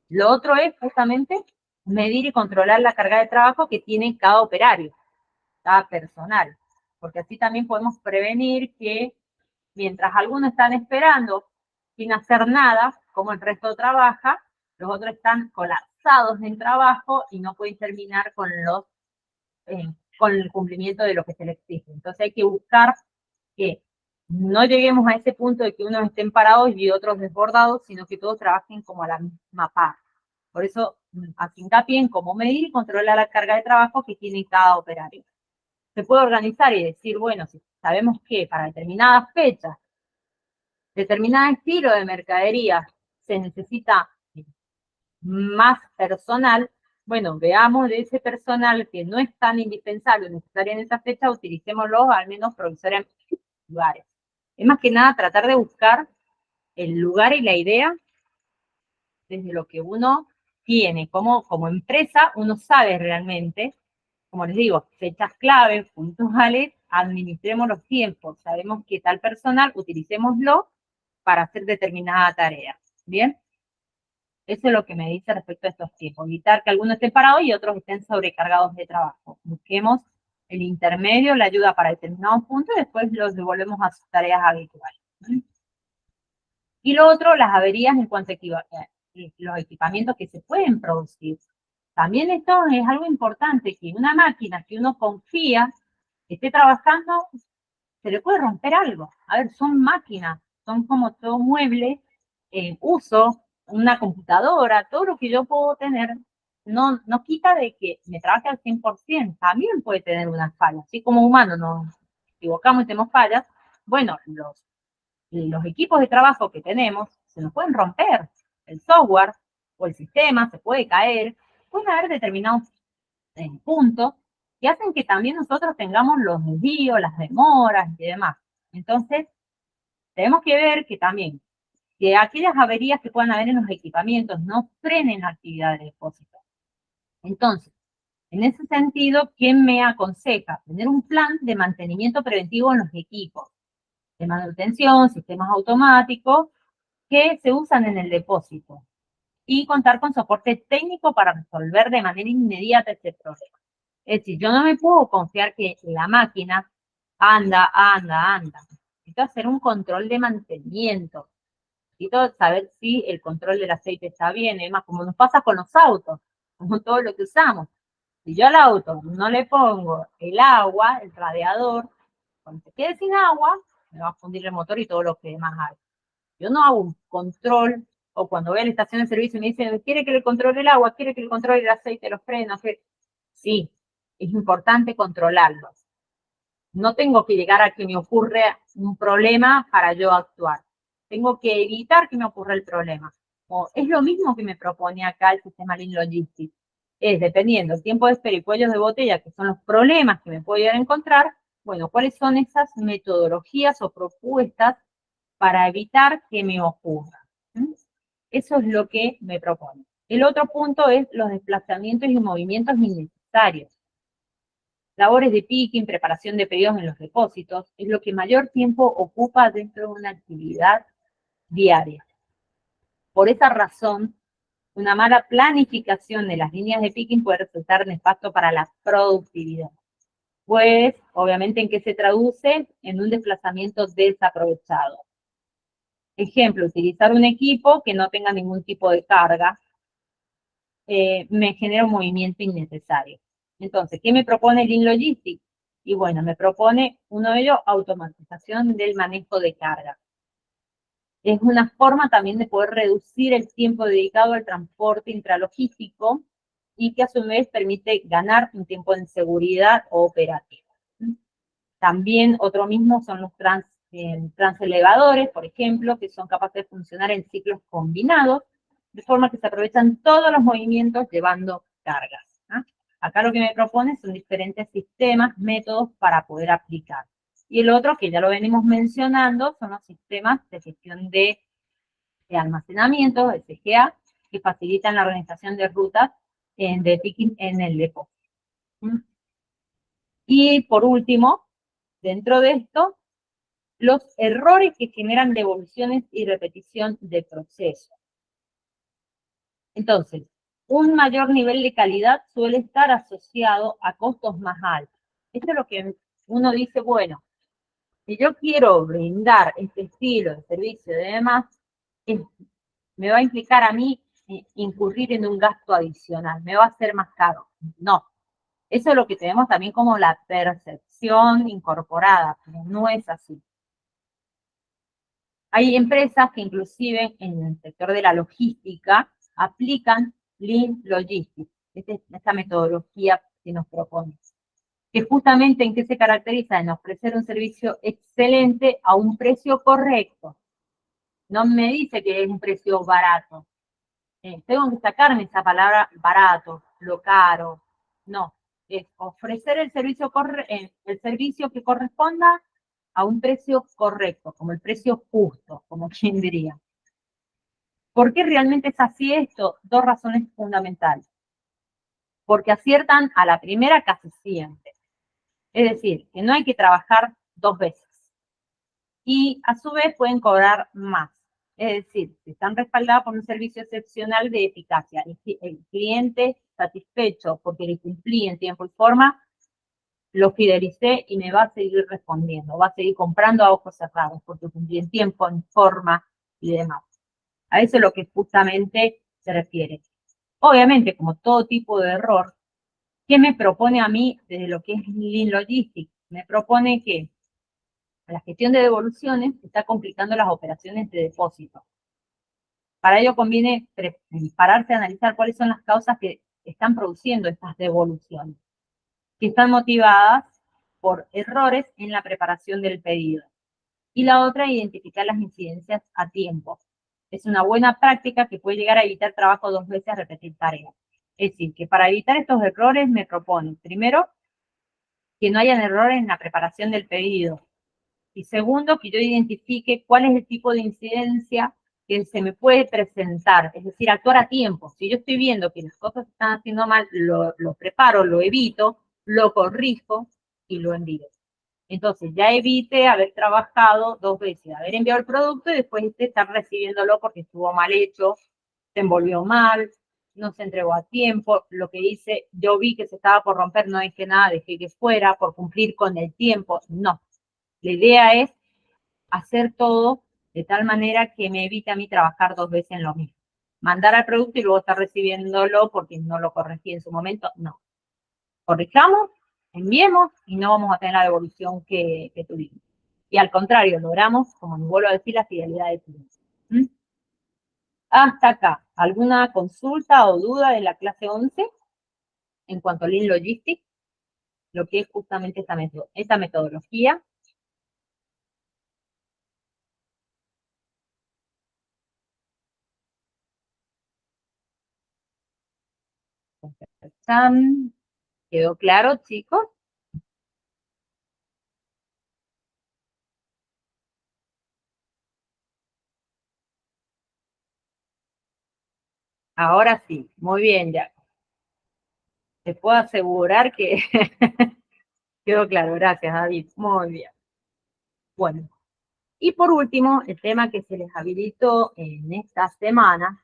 Lo otro es justamente medir y controlar la carga de trabajo que tiene cada operario, cada personal, porque así también podemos prevenir que mientras algunos están esperando sin hacer nada, como el resto trabaja, los otros están colapsados en trabajo y no pueden terminar con el cumplimiento de lo que se les exige. Entonces hay que buscar que no lleguemos a ese punto de que unos estén parados y otros desbordados, sino que todos trabajen como a la misma par. Por eso, aquí hincapié en cómo medir y controlar la carga de trabajo que tiene cada operario. Se puede organizar y decir, bueno, si sabemos que para determinadas fechas, determinado estilo de mercadería se necesita más personal, bueno, veamos de ese personal que no es tan indispensable o necesario en esa fecha, utilicémoslo al menos provisoriamente en lugares. Es más que nada tratar de buscar el lugar y la idea desde lo que uno tiene. Como empresa, uno sabe realmente, como les digo, fechas clave, puntuales, administremos los tiempos. Sabemos que tal personal, utilicémoslo para hacer determinada tarea. ¿Bien? Eso es lo que me dice respecto a estos tiempos. Evitar que algunos estén parados y otros estén sobrecargados de trabajo. Busquemos el intermedio, la ayuda para determinados puntos y después los devolvemos a sus tareas habituales. Y lo otro, las averías en cuanto a los equipamientos que se pueden producir. También esto es algo importante, que una máquina que uno confía esté trabajando se le puede romper algo. A ver, son máquinas, son como todo mueble, uso una computadora, todo lo que yo puedo tener, no quita de que me trabaje al 100%, también puede tener una falla. Así como humanos nos equivocamos y tenemos fallas, bueno, los equipos de trabajo que tenemos se nos pueden romper, el software o el sistema se puede caer, pueden haber determinados puntos que hacen que también nosotros tengamos los desvíos, las demoras y demás. Entonces, tenemos que ver que también, que aquellas averías que puedan haber en los equipamientos no frenen la actividad del depósito. Entonces, en ese sentido, ¿quién me aconseja? Tener un plan de mantenimiento preventivo en los equipos, de manutención, sistemas automáticos que se usan en el depósito y contar con soporte técnico para resolver de manera inmediata este problema. Es decir, yo no me puedo confiar que la máquina anda. Necesito hacer un control de mantenimiento. Necesito saber si el control del aceite está bien. Además, como nos pasa con los autos, como todo lo que usamos. Si yo al auto no le pongo el agua, el radiador, cuando se quede sin agua, me va a fundir el motor y todo lo que demás hay. Yo no hago un control, o cuando voy a la estación de servicio y me dicen, ¿quiere que le controle el agua? ¿Quiere que le controle el aceite, los frenos? Sí, es importante controlarlo. No tengo que llegar a que me ocurra un problema para yo actuar. Tengo que evitar que me ocurra el problema. Es lo mismo que me propone acá el sistema Lean Logistics. Es dependiendo del tiempo de espera y cuellos de botella, que son los problemas que me puedo llegar a encontrar, bueno, ¿cuáles son esas metodologías o propuestas para evitar que me ocurra? Eso es lo que me propone. El otro punto es los desplazamientos y movimientos innecesarios. Labores de picking, preparación de pedidos en los depósitos, es lo que mayor tiempo ocupa dentro de una actividad diaria. Por esa razón, una mala planificación de las líneas de picking puede resultar nefasto para la productividad. Pues, obviamente, ¿en qué se traduce? En un desplazamiento desaprovechado. Ejemplo, utilizar un equipo que no tenga ningún tipo de carga me genera un movimiento innecesario. Entonces, ¿qué me propone Lean Logistics? Y bueno, me propone uno de ellos, automatización del manejo de carga. Es una forma también de poder reducir el tiempo dedicado al transporte intralogístico y que a su vez permite ganar un tiempo en seguridad operativa. También otro mismo son los transelevadores, por ejemplo, que son capaces de funcionar en ciclos combinados, de forma que se aprovechan todos los movimientos llevando cargas. Acá lo que me propone son diferentes sistemas, métodos para poder aplicar. Y el otro, que ya lo venimos mencionando, son los sistemas de gestión de almacenamiento, el CGA, que facilitan la organización de rutas de picking en el depósito. Y por último, dentro de esto, los errores que generan devoluciones y repetición de proceso. Entonces, un mayor nivel de calidad suele estar asociado a costos más altos. Esto es lo que uno dice, bueno, si yo quiero brindar este estilo de servicio y demás, me va a implicar a mí incurrir en un gasto adicional, me va a hacer más caro. No, eso es lo que tenemos también como la percepción incorporada, pero no es así. Hay empresas que inclusive en el sector de la logística aplican Lean Logistics, esta metodología que nos propone. Que justamente en qué se caracteriza, en ofrecer un servicio excelente a un precio correcto. No me dice que es un precio barato. Tengo que sacarme esa palabra barato, lo caro. No, es ofrecer el servicio que corresponda a un precio correcto, como el precio justo, como quien diría. ¿Por qué realmente es así esto? Dos razones fundamentales. Porque aciertan a la primera casi siempre. Es decir, que no hay que trabajar dos veces. Y a su vez pueden cobrar más. Es decir, si están respaldados por un servicio excepcional de eficacia. El cliente satisfecho porque le cumplí en tiempo y forma, lo fidelicé y me va a seguir respondiendo, va a seguir comprando a ojos cerrados porque cumplí en tiempo, en forma y demás. A eso es lo que justamente se refiere. Obviamente, como todo tipo de error, ¿qué me propone a mí desde lo que es Lean Logistics? Me propone que La gestión de devoluciones está complicando las operaciones de depósito. Para ello conviene pararse a analizar cuáles son las causas que están produciendo estas devoluciones, que están motivadas por errores en la preparación del pedido. Y la otra, identificar las incidencias a tiempo. Es una buena práctica que puede llegar a evitar trabajo 2 veces a repetir tareas. Es decir, que para evitar estos errores me proponen, primero, que no hayan errores en la preparación del pedido. Y segundo, que yo identifique cuál es el tipo de incidencia que se me puede presentar, es decir, actuar a tiempo. Si yo estoy viendo que las cosas se están haciendo mal, lo preparo, lo evito, lo corrijo y lo envío. Entonces, ya evite haber trabajado 2 veces, haber enviado el producto y después estar recibiéndolo porque estuvo mal hecho, se envolvió mal, no se entregó a tiempo, lo que hice, yo vi que se estaba por romper, no dije nada, dejé que fuera, por cumplir con el tiempo, no. La idea es hacer todo de tal manera que me evite a mí trabajar 2 veces en lo mismo. Mandar al producto y luego estar recibiéndolo porque no lo corregí en su momento, no. Corrijamos, enviemos y no vamos a tener la devolución que tuvimos. Y al contrario, logramos, como les vuelvo a decir, la fidelidad de cliente. ¿Mm? Hasta acá, ¿alguna consulta o duda de la clase 11 en cuanto a Lean Logistics? Lo que es justamente esta metodología. ¿Quedó claro, chicos? Ahora sí, muy bien, ya. Te puedo asegurar que quedó claro. Gracias, David. Muy bien. Bueno, y por último, el tema que se les habilitó en esta semana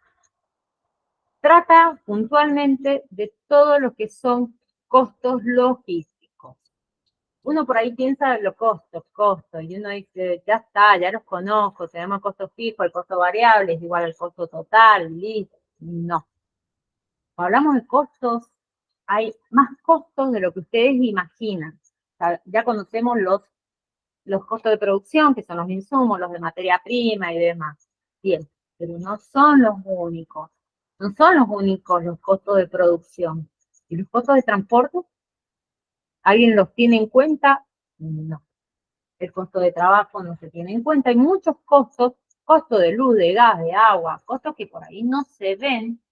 trata puntualmente de todo lo que son costos logísticos. Uno por ahí piensa en los costos, y uno dice, ya está, ya los conozco, tenemos costos fijos, el costo variable es igual al costo total, listo. No. Cuando hablamos de costos, hay más costos de lo que ustedes imaginan. O sea, ya conocemos los costos de producción, que son los insumos, los de materia prima y demás. Bien, pero no son los únicos. No son los únicos los costos de producción. ¿Y los costos de transporte? ¿Alguien los tiene en cuenta? No. El costo de trabajo no se tiene en cuenta. Hay muchos costos, costo de luz, de gas, de agua, costos que por ahí no se ven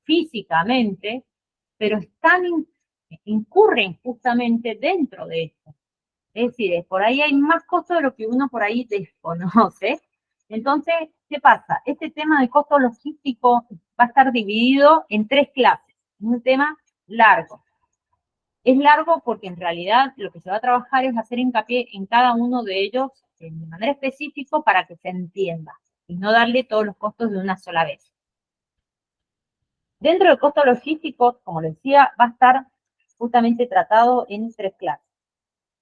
físicamente, pero incurren justamente dentro de esto. Es decir, por ahí hay más costos de lo que uno por ahí desconoce. Entonces, ¿qué pasa? Este tema de costo logístico va a estar dividido en 3 clases. Es un tema largo. Es largo porque en realidad lo que se va a trabajar es hacer hincapié en cada uno de ellos de manera específica para que se entienda y no darle todos los costos de una sola vez. Dentro del costo logístico, como les decía, va a estar justamente tratado en 3 clases.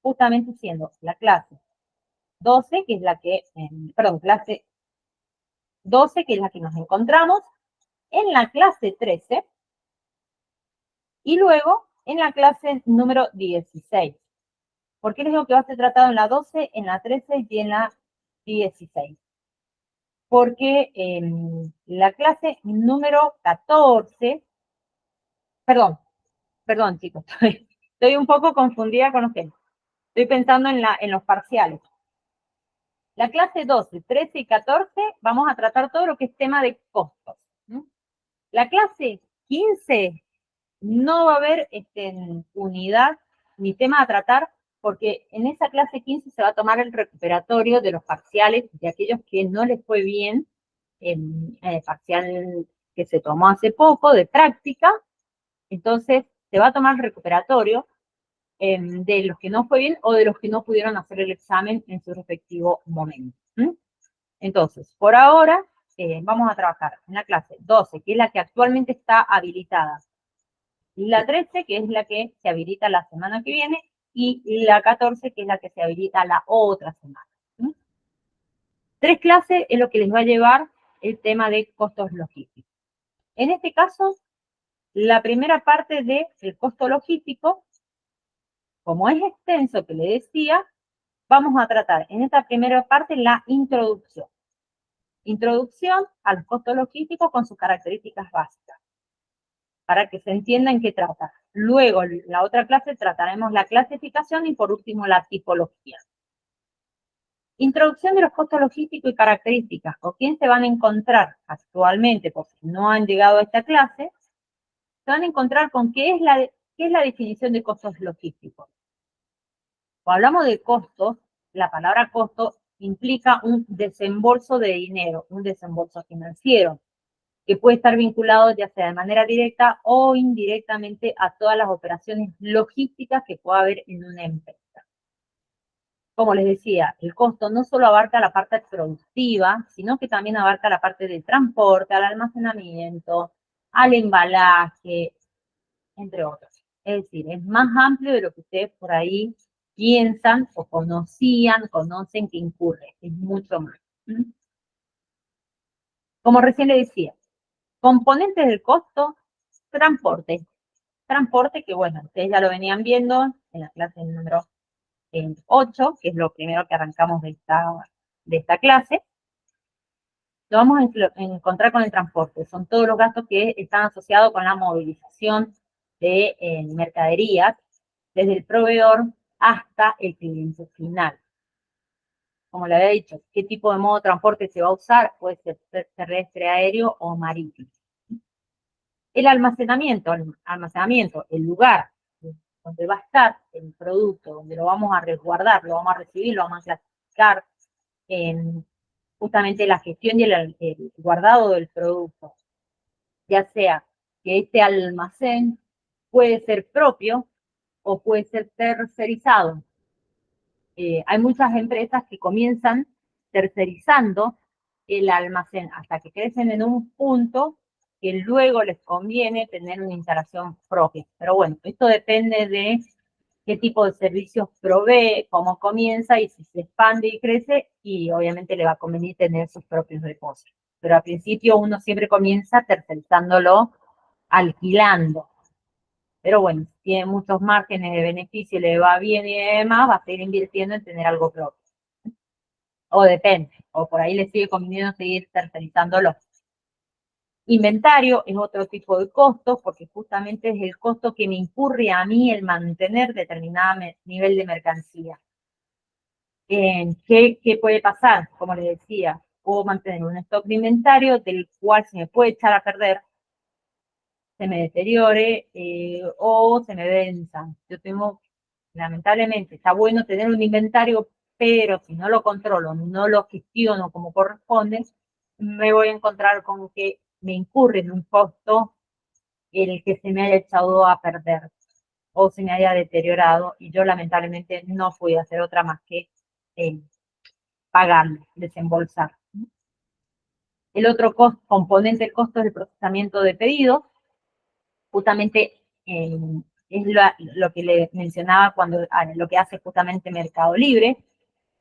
Justamente siendo la clase 12, que es la que, clase 12, que es la que nos encontramos, en la clase 13, y luego en la clase número 16. ¿Por qué les digo que va a ser tratado en la 12, en la 13 y en la 16? Porque en la clase número 14, perdón chicos, estoy un poco confundida con los temas. Estoy pensando en los parciales. La clase 12, 13 y 14 vamos a tratar todo lo que es tema de costos. La clase 15 no va a haber unidad ni tema a tratar porque en esa clase 15 se va a tomar el recuperatorio de los parciales de aquellos que no les fue bien en el parcial que se tomó hace poco de práctica. Entonces se va a tomar el recuperatorio de los que no fue bien o de los que no pudieron hacer el examen en su respectivo momento. Entonces, por ahora, vamos a trabajar en la clase 12, que es la que actualmente está habilitada, la 13, que es la que se habilita la semana que viene, y la 14, que es la que se habilita la otra semana. 3 clases es lo que les va a llevar el tema de costos logísticos. En este caso, la primera parte del costo logístico, como es extenso que le decía, vamos a tratar en esta primera parte la introducción. Introducción a los costos logísticos con sus características básicas, para que se entienda en qué trata. Luego, en la otra clase, trataremos la clasificación y por último la tipología. Introducción de los costos logísticos y características. ¿Con quién se van a encontrar actualmente? Porque no han llegado a esta clase, se van a encontrar con qué es la definición de costos logísticos. Cuando hablamos de costos, la palabra costo implica un desembolso de dinero, un desembolso financiero, que puede estar vinculado ya sea de manera directa o indirectamente a todas las operaciones logísticas que pueda haber en una empresa. Como les decía, el costo no solo abarca la parte productiva, sino que también abarca la parte del transporte, al almacenamiento, al embalaje, entre otros. Es decir, es más amplio de lo que ustedes por ahí piensan o conocen que incurre. Es mucho más. Como recién les decía, componentes del costo, transporte. Transporte que, bueno, ustedes ya lo venían viendo en la clase número 8, que es lo primero que arrancamos de esta clase. Lo vamos a encontrar con el transporte. Son todos los gastos que están asociados con la movilización de mercaderías desde el proveedor hasta el cliente final. Como le había dicho, ¿qué tipo de modo de transporte se va a usar? Puede ser terrestre, aéreo o marítimo. El almacenamiento, el lugar donde va a estar el producto, donde lo vamos a resguardar, lo vamos a recibir, lo vamos a clasificar, justamente la gestión y el guardado del producto, ya sea que este almacén puede ser propio o puede ser tercerizado. Hay muchas empresas que comienzan tercerizando el almacén hasta que crecen en un punto que luego les conviene tener una instalación propia. Pero bueno, esto depende de qué tipo de servicios provee, cómo comienza y si se expande y crece, y obviamente le va a convenir tener sus propios depósitos. Pero al principio uno siempre comienza tercerizándolo, alquilando. Pero bueno, si tiene muchos márgenes de beneficio, le va bien y demás, va a seguir invirtiendo en tener algo propio. O depende, o por ahí le sigue conveniendo seguir tercerizándolo. Inventario es otro tipo de costo, porque justamente es el costo que me incurre a mí el mantener determinado nivel de mercancía. ¿Qué puede pasar? Como les decía, puedo mantener un stock de inventario del cual se me puede echar a perder, se me deteriore o se me venza. Yo tengo, lamentablemente, está bueno tener un inventario, pero si no lo controlo, no lo gestiono como corresponde, me voy a encontrar con que me incurre en un costo el que se me haya echado a perder o se me haya deteriorado y yo lamentablemente no pude hacer otra más que pagarlo, desembolsar. El otro componente del costo es el procesamiento de pedidos, justamente es lo que le mencionaba cuando lo que hace justamente Mercado Libre,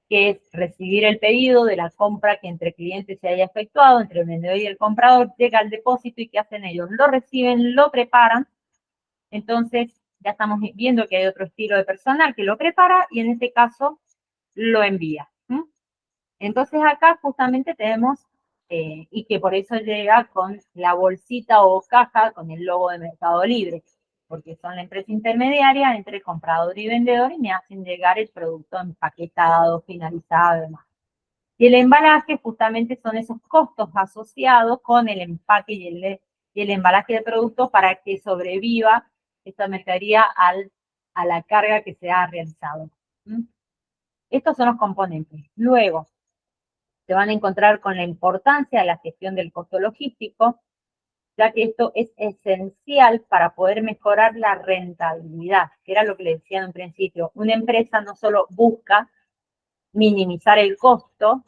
que es recibir el pedido de la compra que entre clientes se haya efectuado, entre el vendedor y el comprador, llega al depósito y ¿qué hacen ellos? Lo reciben, lo preparan, entonces ya estamos viendo que hay otro estilo de personal que lo prepara y en este caso lo envía. Entonces acá justamente tenemos, y que por eso llega con la bolsita o caja con el logo de Mercado Libre, porque son la empresa intermediaria entre comprador y vendedor y me hacen llegar el producto empaquetado, finalizado y demás. Y el embalaje justamente son esos costos asociados con el empaque y el embalaje del producto para que sobreviva esta mercadería a la carga que se ha realizado. Estos son los componentes. Luego, se van a encontrar con la importancia de la gestión del costo logístico, ya que esto es esencial para poder mejorar la rentabilidad, que era lo que le decía en un principio. Una empresa no solo busca minimizar el costo,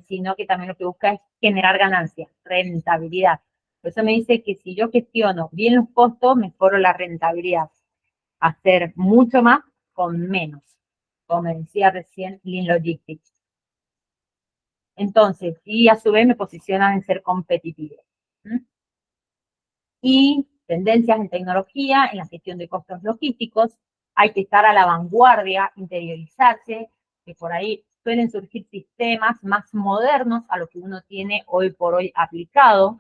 sino que también lo que busca es generar ganancias, rentabilidad. Por eso me dice que si yo gestiono bien los costos, mejoro la rentabilidad. Hacer mucho más con menos, como me decía recién Lean Logistics. Entonces, y a su vez me posicionan en ser competitivos. Y tendencias en tecnología, en la gestión de costos logísticos, hay que estar a la vanguardia, interiorizarse que por ahí suelen surgir sistemas más modernos a lo que uno tiene hoy por hoy aplicado.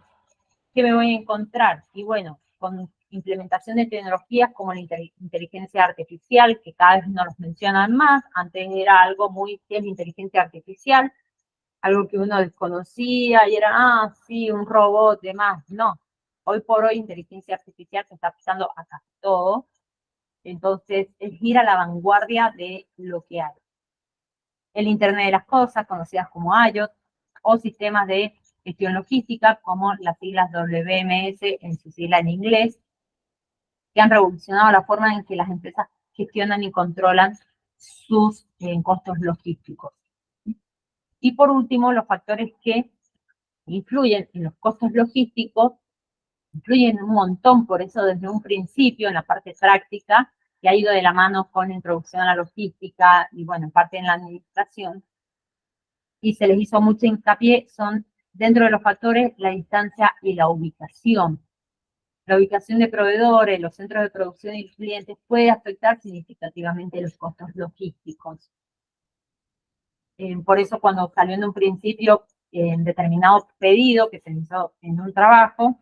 ¿Qué me voy a encontrar? Y bueno, con implementación de tecnologías como la inteligencia artificial, que cada vez nos los mencionan más, antes era algo muy, ¿qué es la inteligencia artificial? Algo que uno desconocía y era, ah, sí, un robot, demás. No, hoy por hoy inteligencia artificial se está aplicando a casi todo, entonces es ir a la vanguardia de lo que hay. El Internet de las Cosas, conocidas como IoT, o sistemas de gestión logística, como las siglas WMS en su sigla en inglés, que han revolucionado la forma en que las empresas gestionan y controlan sus costos logísticos. Y por último, los factores que influyen en los costos logísticos, influyen un montón, por eso desde un principio, en la parte práctica, que ha ido de la mano con la introducción a la logística y bueno, en parte en la administración, y se les hizo mucho hincapié, son dentro de los factores la distancia y la ubicación. La ubicación de proveedores, los centros de producción y clientes puede afectar significativamente los costos logísticos. Por eso cuando salió en un principio en determinado pedido que se hizo en un trabajo,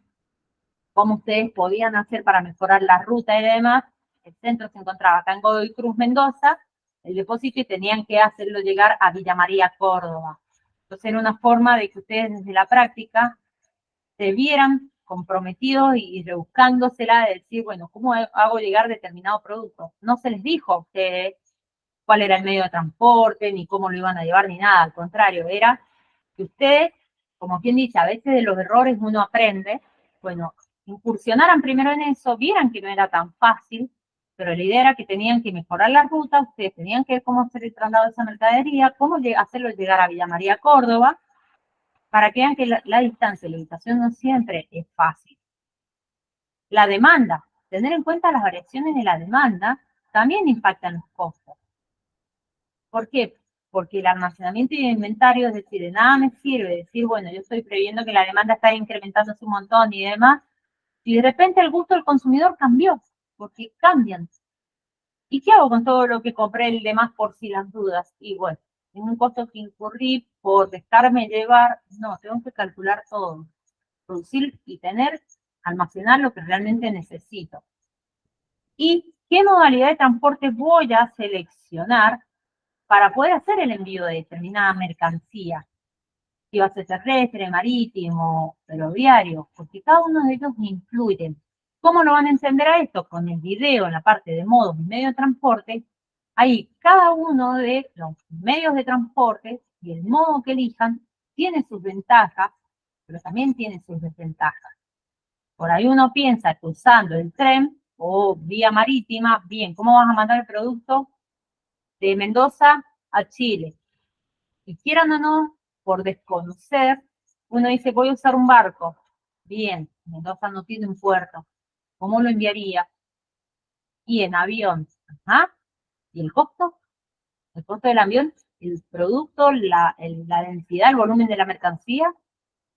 cómo ustedes podían hacer para mejorar la ruta y demás, el centro se encontraba acá en Godoy Cruz, Mendoza, el depósito, y tenían que hacerlo llegar a Villa María, Córdoba. Entonces era una forma de que ustedes desde la práctica se vieran comprometidos y rebuscándosela de decir, bueno, ¿cómo hago llegar determinado producto? No se les dijo a ustedes cuál era el medio de transporte, ni cómo lo iban a llevar, ni nada. Al contrario, era que ustedes, como quien dice, a veces de los errores uno aprende, bueno, incursionaran primero en eso, vieran que no era tan fácil, pero la idea era que tenían que mejorar la ruta, ustedes tenían que ver cómo hacer el traslado de esa mercadería, cómo hacerlo llegar a Villa María, Córdoba, para que vean que la distancia y la ubicación no siempre es fácil. La demanda, tener en cuenta las variaciones de la demanda, también impactan los costos. ¿Por qué? Porque el almacenamiento y el inventario, es decir, de nada me sirve decir, bueno, yo estoy previendo que la demanda está incrementándose un montón y demás, y de repente el gusto del consumidor cambió, porque cambian. ¿Y qué hago con todo lo que compré el demás por si las dudas? Y bueno, en un costo que incurrí por dejarme llevar, no, tengo que calcular todo, producir y tener, almacenar lo que realmente necesito. ¿Y qué modalidad de transporte voy a seleccionar para poder hacer el envío de determinada mercancía? Si va a ser terrestre, marítimo, ferroviario, porque cada uno de ellos influye. ¿Cómo lo van a entender a esto? Con el video en la parte de modos y medios de transporte, ahí cada uno de los medios de transporte y el modo que elijan tiene sus ventajas, pero también tiene sus desventajas. Por ahí uno piensa que usando el tren o vía marítima, bien, ¿cómo vas a mandar el producto de Mendoza a Chile? Y quieran o no, por desconocer, uno dice, voy a usar un barco. Bien, Mendoza no tiene un puerto. ¿Cómo lo enviaría? Y en avión. Ajá. ¿Y el costo? El costo del avión, el producto, la densidad, el volumen de la mercancía,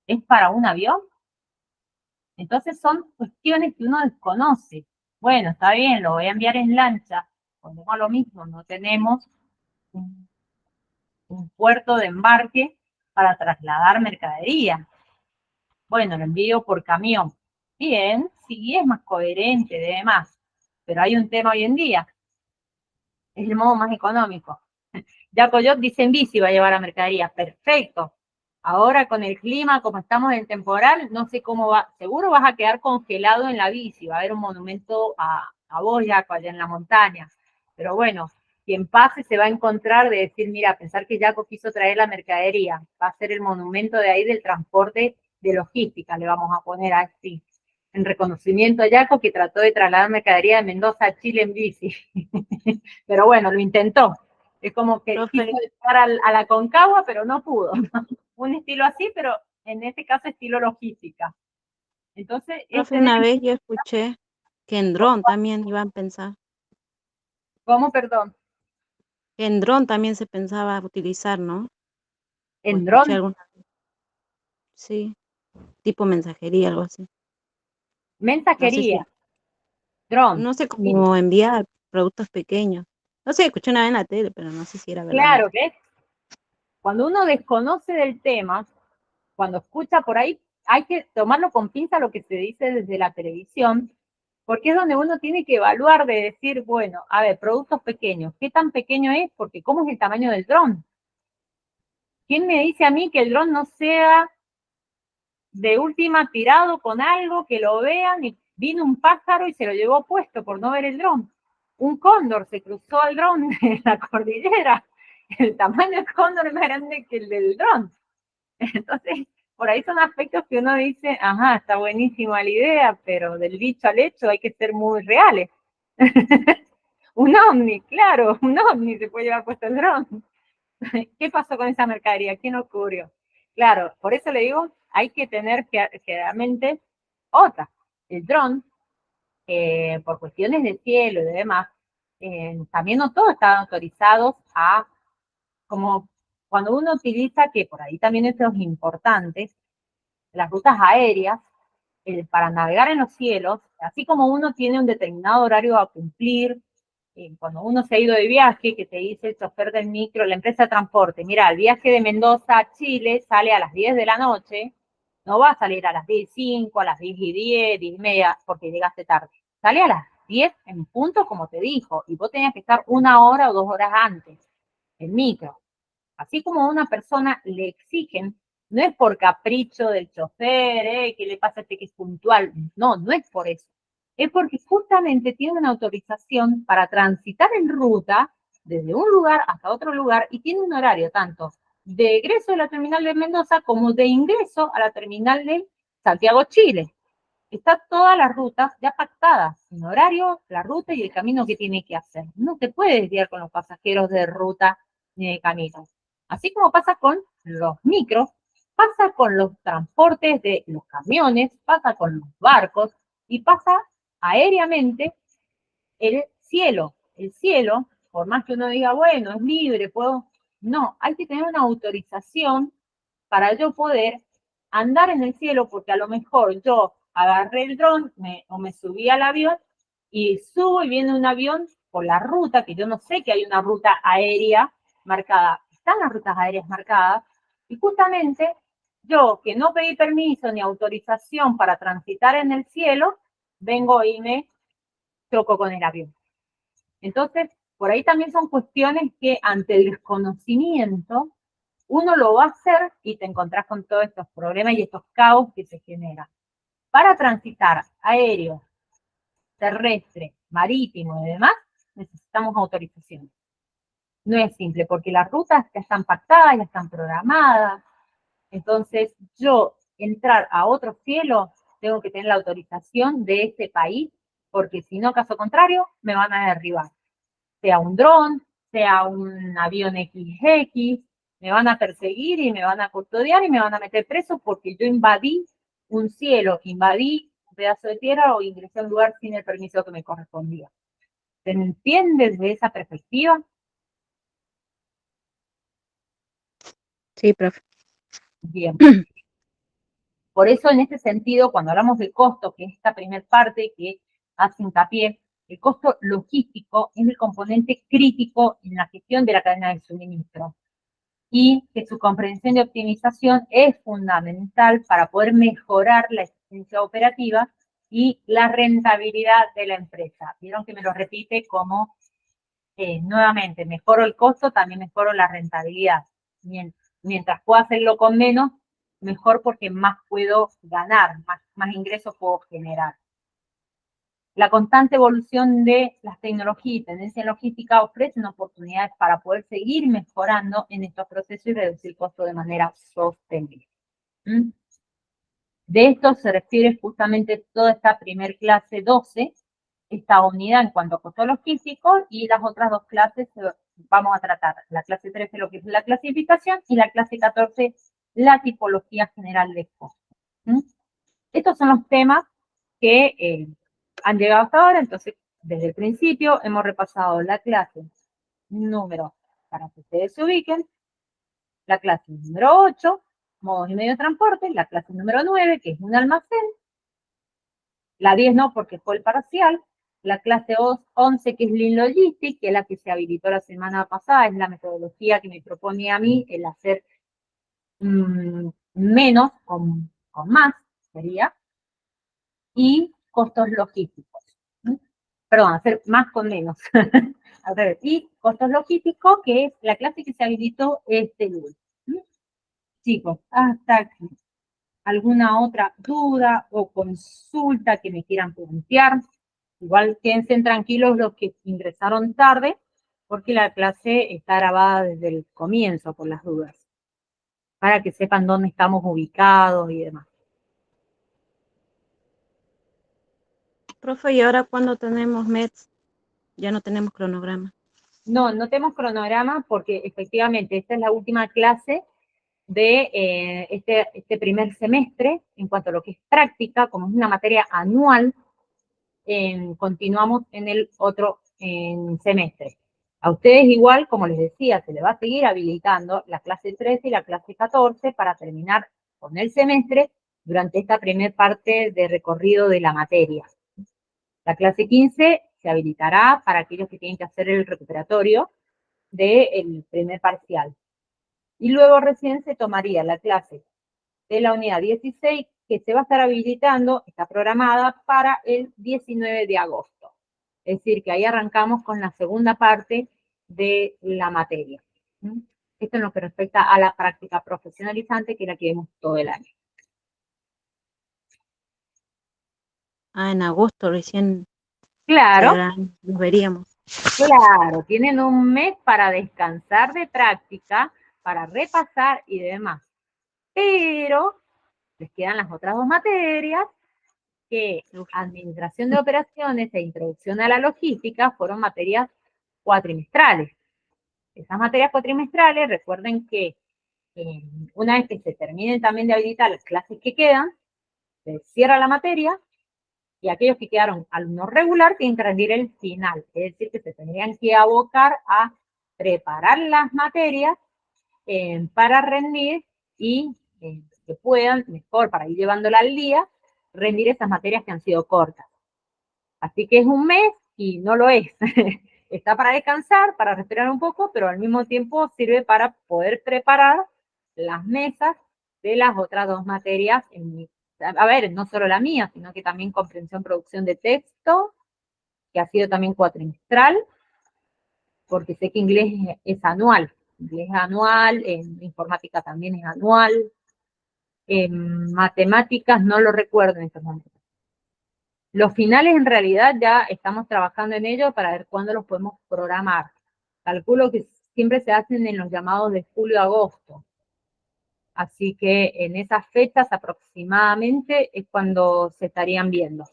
¿es para un avión? Entonces son cuestiones que uno desconoce. Bueno, está bien, lo voy a enviar en lancha. Ponemos lo mismo, no tenemos un puerto de embarque para trasladar mercadería. Bueno, lo envío por camión. Bien, sí, es más coherente y demás. Pero hay un tema hoy en día. Es el modo más económico. Ya Coyot dice en bici va a llevar la mercadería. Perfecto. Ahora con el clima, como estamos en temporal, no sé cómo va. Seguro vas a quedar congelado en la bici. Va a haber un monumento a Boyaco allá en la montaña. Pero bueno, quien pase se va a encontrar de decir, mira, pensar que Jaco quiso traer la mercadería. Va a ser el monumento de ahí del transporte de logística, le vamos a poner así. En reconocimiento a Jaco que trató de trasladar mercadería de Mendoza a Chile en bici. Pero bueno, lo intentó. Es como que Profe, quiso llegar a la Concagua, pero no pudo. Un estilo así, pero en este caso estilo logística. Entonces, profe, una vez yo escuché que en dron también iban a pensar, ¿cómo, perdón? que en dron también se pensaba utilizar, ¿no? O En escuché dron, alguna, sí, tipo mensajería, algo así. No sé mensajería, si, dron. no sé cómo enviar productos pequeños. No sé, escuché una vez en la tele, pero no sé si era verdad o Claro, mentira. ¿ves? Cuando uno desconoce del tema, cuando escucha por ahí, hay que tomarlo con pinza lo que se dice desde la televisión, porque es donde uno tiene que evaluar de decir, bueno, a ver, productos pequeños, ¿qué tan pequeño es? Porque ¿cómo es el tamaño del dron? ¿Quién me dice a mí que el dron no sea de última tirado con algo, que lo vean y vino un pájaro y se lo llevó puesto por no ver el dron? Un cóndor se cruzó al dron en la cordillera. El tamaño del cóndor es más grande que el del dron. Entonces, por ahí son aspectos que uno dice, ajá, está buenísima la idea, pero del dicho al hecho hay que ser muy reales. Un ovni, claro, un ovni se puede llevar puesto el dron. ¿Qué pasó con esa mercadería? ¿Quién ocurrió? Claro, por eso le digo, hay que tener generalmente otra. El dron, por cuestiones de cielo y demás, también no todos estaban autorizados a, como cuando uno utiliza, que por ahí también esto es importante, las rutas aéreas, para navegar en los cielos, así como uno tiene un determinado horario a cumplir, cuando uno se ha ido de viaje, que te dice el chofer del micro, la empresa de transporte, mira, el viaje de Mendoza a Chile sale a las 10 de la noche, no va a salir a las 10:05, a las 10:10, 10:30, porque llegaste tarde. Sale a las 10 en punto, como te dijo, y vos tenías que estar 1 hora o 2 horas antes, el micro. Así como a una persona le exigen, no es por capricho del chofer, que le pasa este que es puntual, no, no es por eso. Es porque justamente tiene una autorización para transitar en ruta desde un lugar hasta otro lugar y tiene un horario tanto de egreso de la terminal de Mendoza como de ingreso a la terminal de Santiago, Chile. Está todas las rutas ya pactadas, en horario, la ruta y el camino que tiene que hacer. No te puedes guiar con los pasajeros de ruta ni de camino. Así como pasa con los micros, pasa con los transportes de los camiones, pasa con los barcos y pasa aéreamente el cielo. El cielo, por más que uno diga, bueno, es libre, puedo... No, hay que tener una autorización para yo poder andar en el cielo, porque a lo mejor yo agarré el dron o me subí al avión y subo y viene un avión por la ruta, que yo no sé que hay una ruta aérea marcada. Están las rutas aéreas marcadas y justamente yo, que no pedí permiso ni autorización para transitar en el cielo, vengo y me choco con el avión. Entonces, por ahí también son cuestiones que ante el desconocimiento uno lo va a hacer y te encontrás con todos estos problemas y estos caos que se generan. Para transitar aéreo, terrestre, marítimo y demás, necesitamos autorización. No es simple, porque las rutas ya están pactadas, ya están programadas. Entonces, yo entrar a otro cielo, tengo que tener la autorización de ese país, porque si no, caso contrario, me van a derribar. Sea un dron, sea un avión XX, me van a perseguir y me van a custodiar y me van a meter preso porque yo invadí un cielo, invadí un pedazo de tierra o ingresé a un lugar sin el permiso que me correspondía. ¿Se entiende desde esa perspectiva? Sí, profe. Bien. Por eso, en este sentido, cuando hablamos del costo, que es esta primera parte que hace hincapié, el costo logístico es el componente crítico en la gestión de la cadena de suministro y que su comprensión y optimización es fundamental para poder mejorar la eficiencia operativa y la rentabilidad de la empresa. Vieron que me lo repite como, nuevamente, mejoro el costo, también mejoro la rentabilidad. Mientras pueda hacerlo con menos, mejor porque más puedo ganar, más ingresos puedo generar. La constante evolución de las tecnologías y tendencia logística ofrecen oportunidades para poder seguir mejorando en estos procesos y reducir costos de manera sostenible. De esto se refiere justamente toda esta primer clase 12, esta unidad en cuanto a costo logístico, y las otras dos clases vamos a tratar. La clase 13 lo que es la clasificación y la clase 14 la tipología general de costos. Estos son los temas que han llegado hasta ahora, entonces desde el principio hemos repasado la clase número, para que ustedes se ubiquen, la clase número 8, modos y medios de transporte, la clase número 9, que es un almacén, la 10 no porque fue el parcial, La clase 11, que es Lean Logistics, que es la que se habilitó la semana pasada, es la metodología que me propone a mí, el hacer menos con más, sería, y costos logísticos. Perdón, hacer más con menos. Al revés. Y costos logísticos, que es la clase que se habilitó este lunes. Chicos, hasta aquí. ¿Alguna otra duda o consulta que me quieran plantear? Igual quédense tranquilos los que ingresaron tarde, porque la clase está grabada desde el comienzo por las dudas, para que sepan dónde estamos ubicados y demás. Profe, ¿y ahora cuándo tenemos METS? Ya no tenemos cronograma. No, no tenemos cronograma porque efectivamente esta es la última clase de este primer semestre en cuanto a lo que es práctica, como es una materia anual, continuamos en el otro semestre. A ustedes igual, como les decía, se les va a seguir habilitando la clase 13 y la clase 14 para terminar con el semestre durante esta primera parte de recorrido de la materia. La clase 15 se habilitará para aquellos que tienen que hacer el recuperatorio del primer parcial. Y luego recién se tomaría la clase de la unidad 16, que se va a estar habilitando, está programada para el 19 de agosto. Es decir, que ahí arrancamos con la segunda parte de la materia. Esto en lo que respecta a la práctica profesionalizante, que es la que vemos todo el año. Ah, en agosto recién Claro, nos veríamos. claro, tienen un mes para descansar de práctica, para repasar y demás. Pero les quedan las otras dos materias, que administración de operaciones e introducción a la logística fueron materias cuatrimestrales. Esas materias cuatrimestrales, recuerden que una vez que se terminen también de habilitar las clases que quedan, se cierra la materia y aquellos que quedaron alumnos regular tienen que rendir el final. Es decir, que se tendrían que abocar a preparar las materias para rendir y que puedan, mejor para ir llevándola al día, rendir esas materias que han sido cortas. Así que es un mes y no lo es. Está para descansar, para respirar un poco, pero al mismo tiempo sirve para poder preparar las mesas de las otras dos materias. A ver, no solo la mía, sino que también comprensión, producción de texto, que ha sido también cuatrimestral, porque sé que inglés es anual. Inglés es anual, en informática también es anual, en matemáticas no lo recuerdo en estos momentos. Los finales en realidad ya estamos trabajando en ello para ver cuándo los podemos programar. Calculo que siempre se hacen en los llamados de julio-agosto. Así que en esas fechas aproximadamente es cuando se estarían viendo.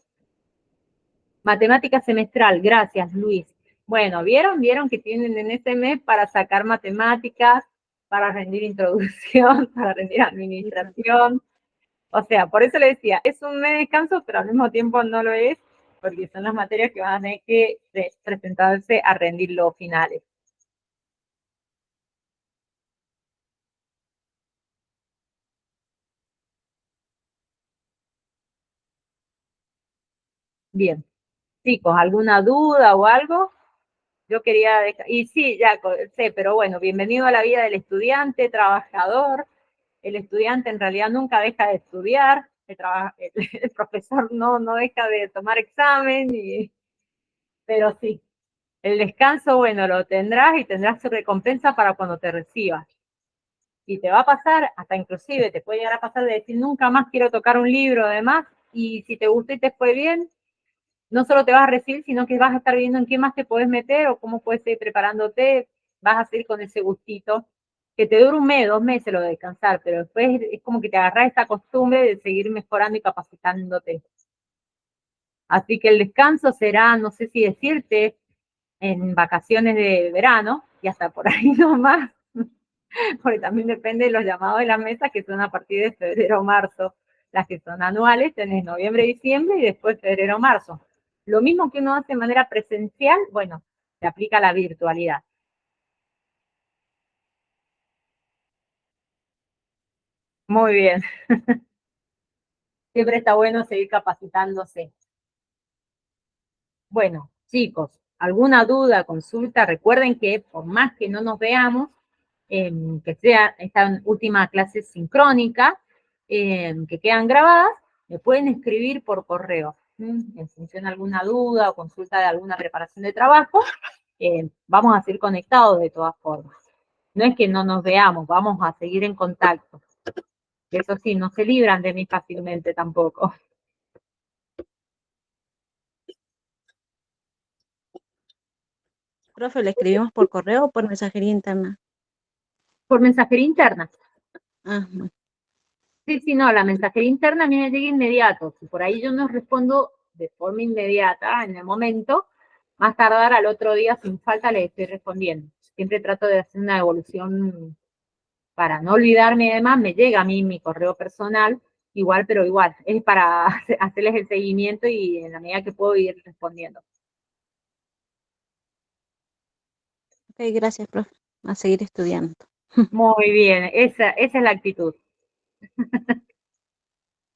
Matemática semestral, gracias Luis. Bueno, ¿vieron que tienen en ese mes para sacar matemáticas, para rendir introducción, para rendir administración? O sea, por eso le decía, es un mes de descanso, pero al mismo tiempo no lo es, porque son las materias que van a tener que presentarse a rendir los finales. Bien, chicos, ¿alguna duda o algo? Yo quería dejar, y sí, ya sé, pero bueno, bienvenido a la vida del estudiante, trabajador. El estudiante en realidad nunca deja de estudiar, el profesor no deja de tomar examen, pero sí, el descanso, bueno, lo tendrás y tendrás su recompensa para cuando te recibas. Y te va a pasar, hasta inclusive te puede llegar a pasar de decir, nunca más quiero tocar un libro, además, y si te gustó y te fue bien, no solo te vas a recibir, sino que vas a estar viendo en qué más te puedes meter o cómo puedes ir preparándote, vas a seguir con ese gustito, que te dura un mes, 2 meses lo de descansar, pero después es como que te agarras esta costumbre de seguir mejorando y capacitándote. Así que el descanso será, no sé si decirte, en vacaciones de verano y hasta por ahí nomás, porque también depende de los llamados de las mesas que son a partir de febrero o marzo. Las que son anuales tenés noviembre, diciembre y después febrero o marzo. Lo mismo que uno hace de manera presencial, bueno, se aplica a la virtualidad. Muy bien. Siempre está bueno seguir capacitándose. Bueno, chicos, alguna duda, consulta, recuerden que por más que no nos veamos, que sea esta última clase sincrónica, que quedan grabadas, me pueden escribir por correo. En función de alguna duda o consulta de alguna preparación de trabajo, vamos a seguir conectados de todas formas. No es que no nos veamos, vamos a seguir en contacto. Eso sí, no se libran de mí fácilmente tampoco. Profe, ¿le escribimos por correo o por mensajería interna? Por mensajería interna. Ah, bueno. Sí, sí, no, la mensajería interna a mí me llega inmediato. Si por ahí yo no respondo de forma inmediata en el momento, más tardar al otro día sin falta le estoy respondiendo. Siempre trato de hacer una evolución para no olvidarme y demás, me llega a mí mi correo personal, igual, pero igual, es para hacerles el seguimiento y en la medida que puedo ir respondiendo. Ok, gracias, profe. A seguir estudiando. Muy bien, esa es la actitud.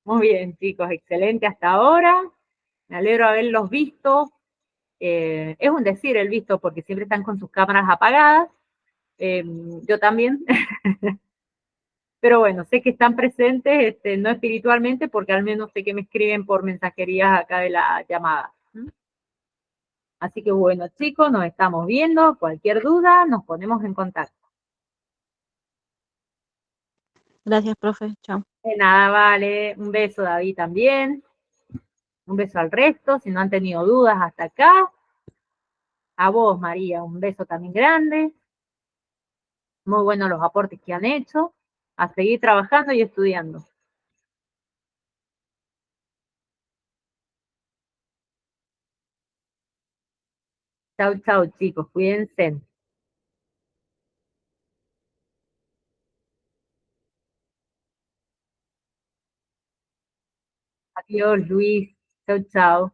Muy bien, chicos, excelente hasta ahora. Me alegro haberlos visto. Es un decir el visto porque siempre están con sus cámaras apagadas. Yo también. Pero bueno, sé que están presentes, no espiritualmente, porque al menos sé que me escriben por mensajerías acá de la llamada. Así que bueno, chicos, nos estamos viendo. Cualquier duda, nos ponemos en contacto. Gracias, profe. Chao. De nada, vale. Un beso, David, también. Un beso al resto, si no han tenido dudas hasta acá. A vos, María, un beso también grande. Muy buenos los aportes que han hecho. A seguir trabajando y estudiando. Chau, chau, chicos. Cuídense. Adiós, Luis. Chau, chau.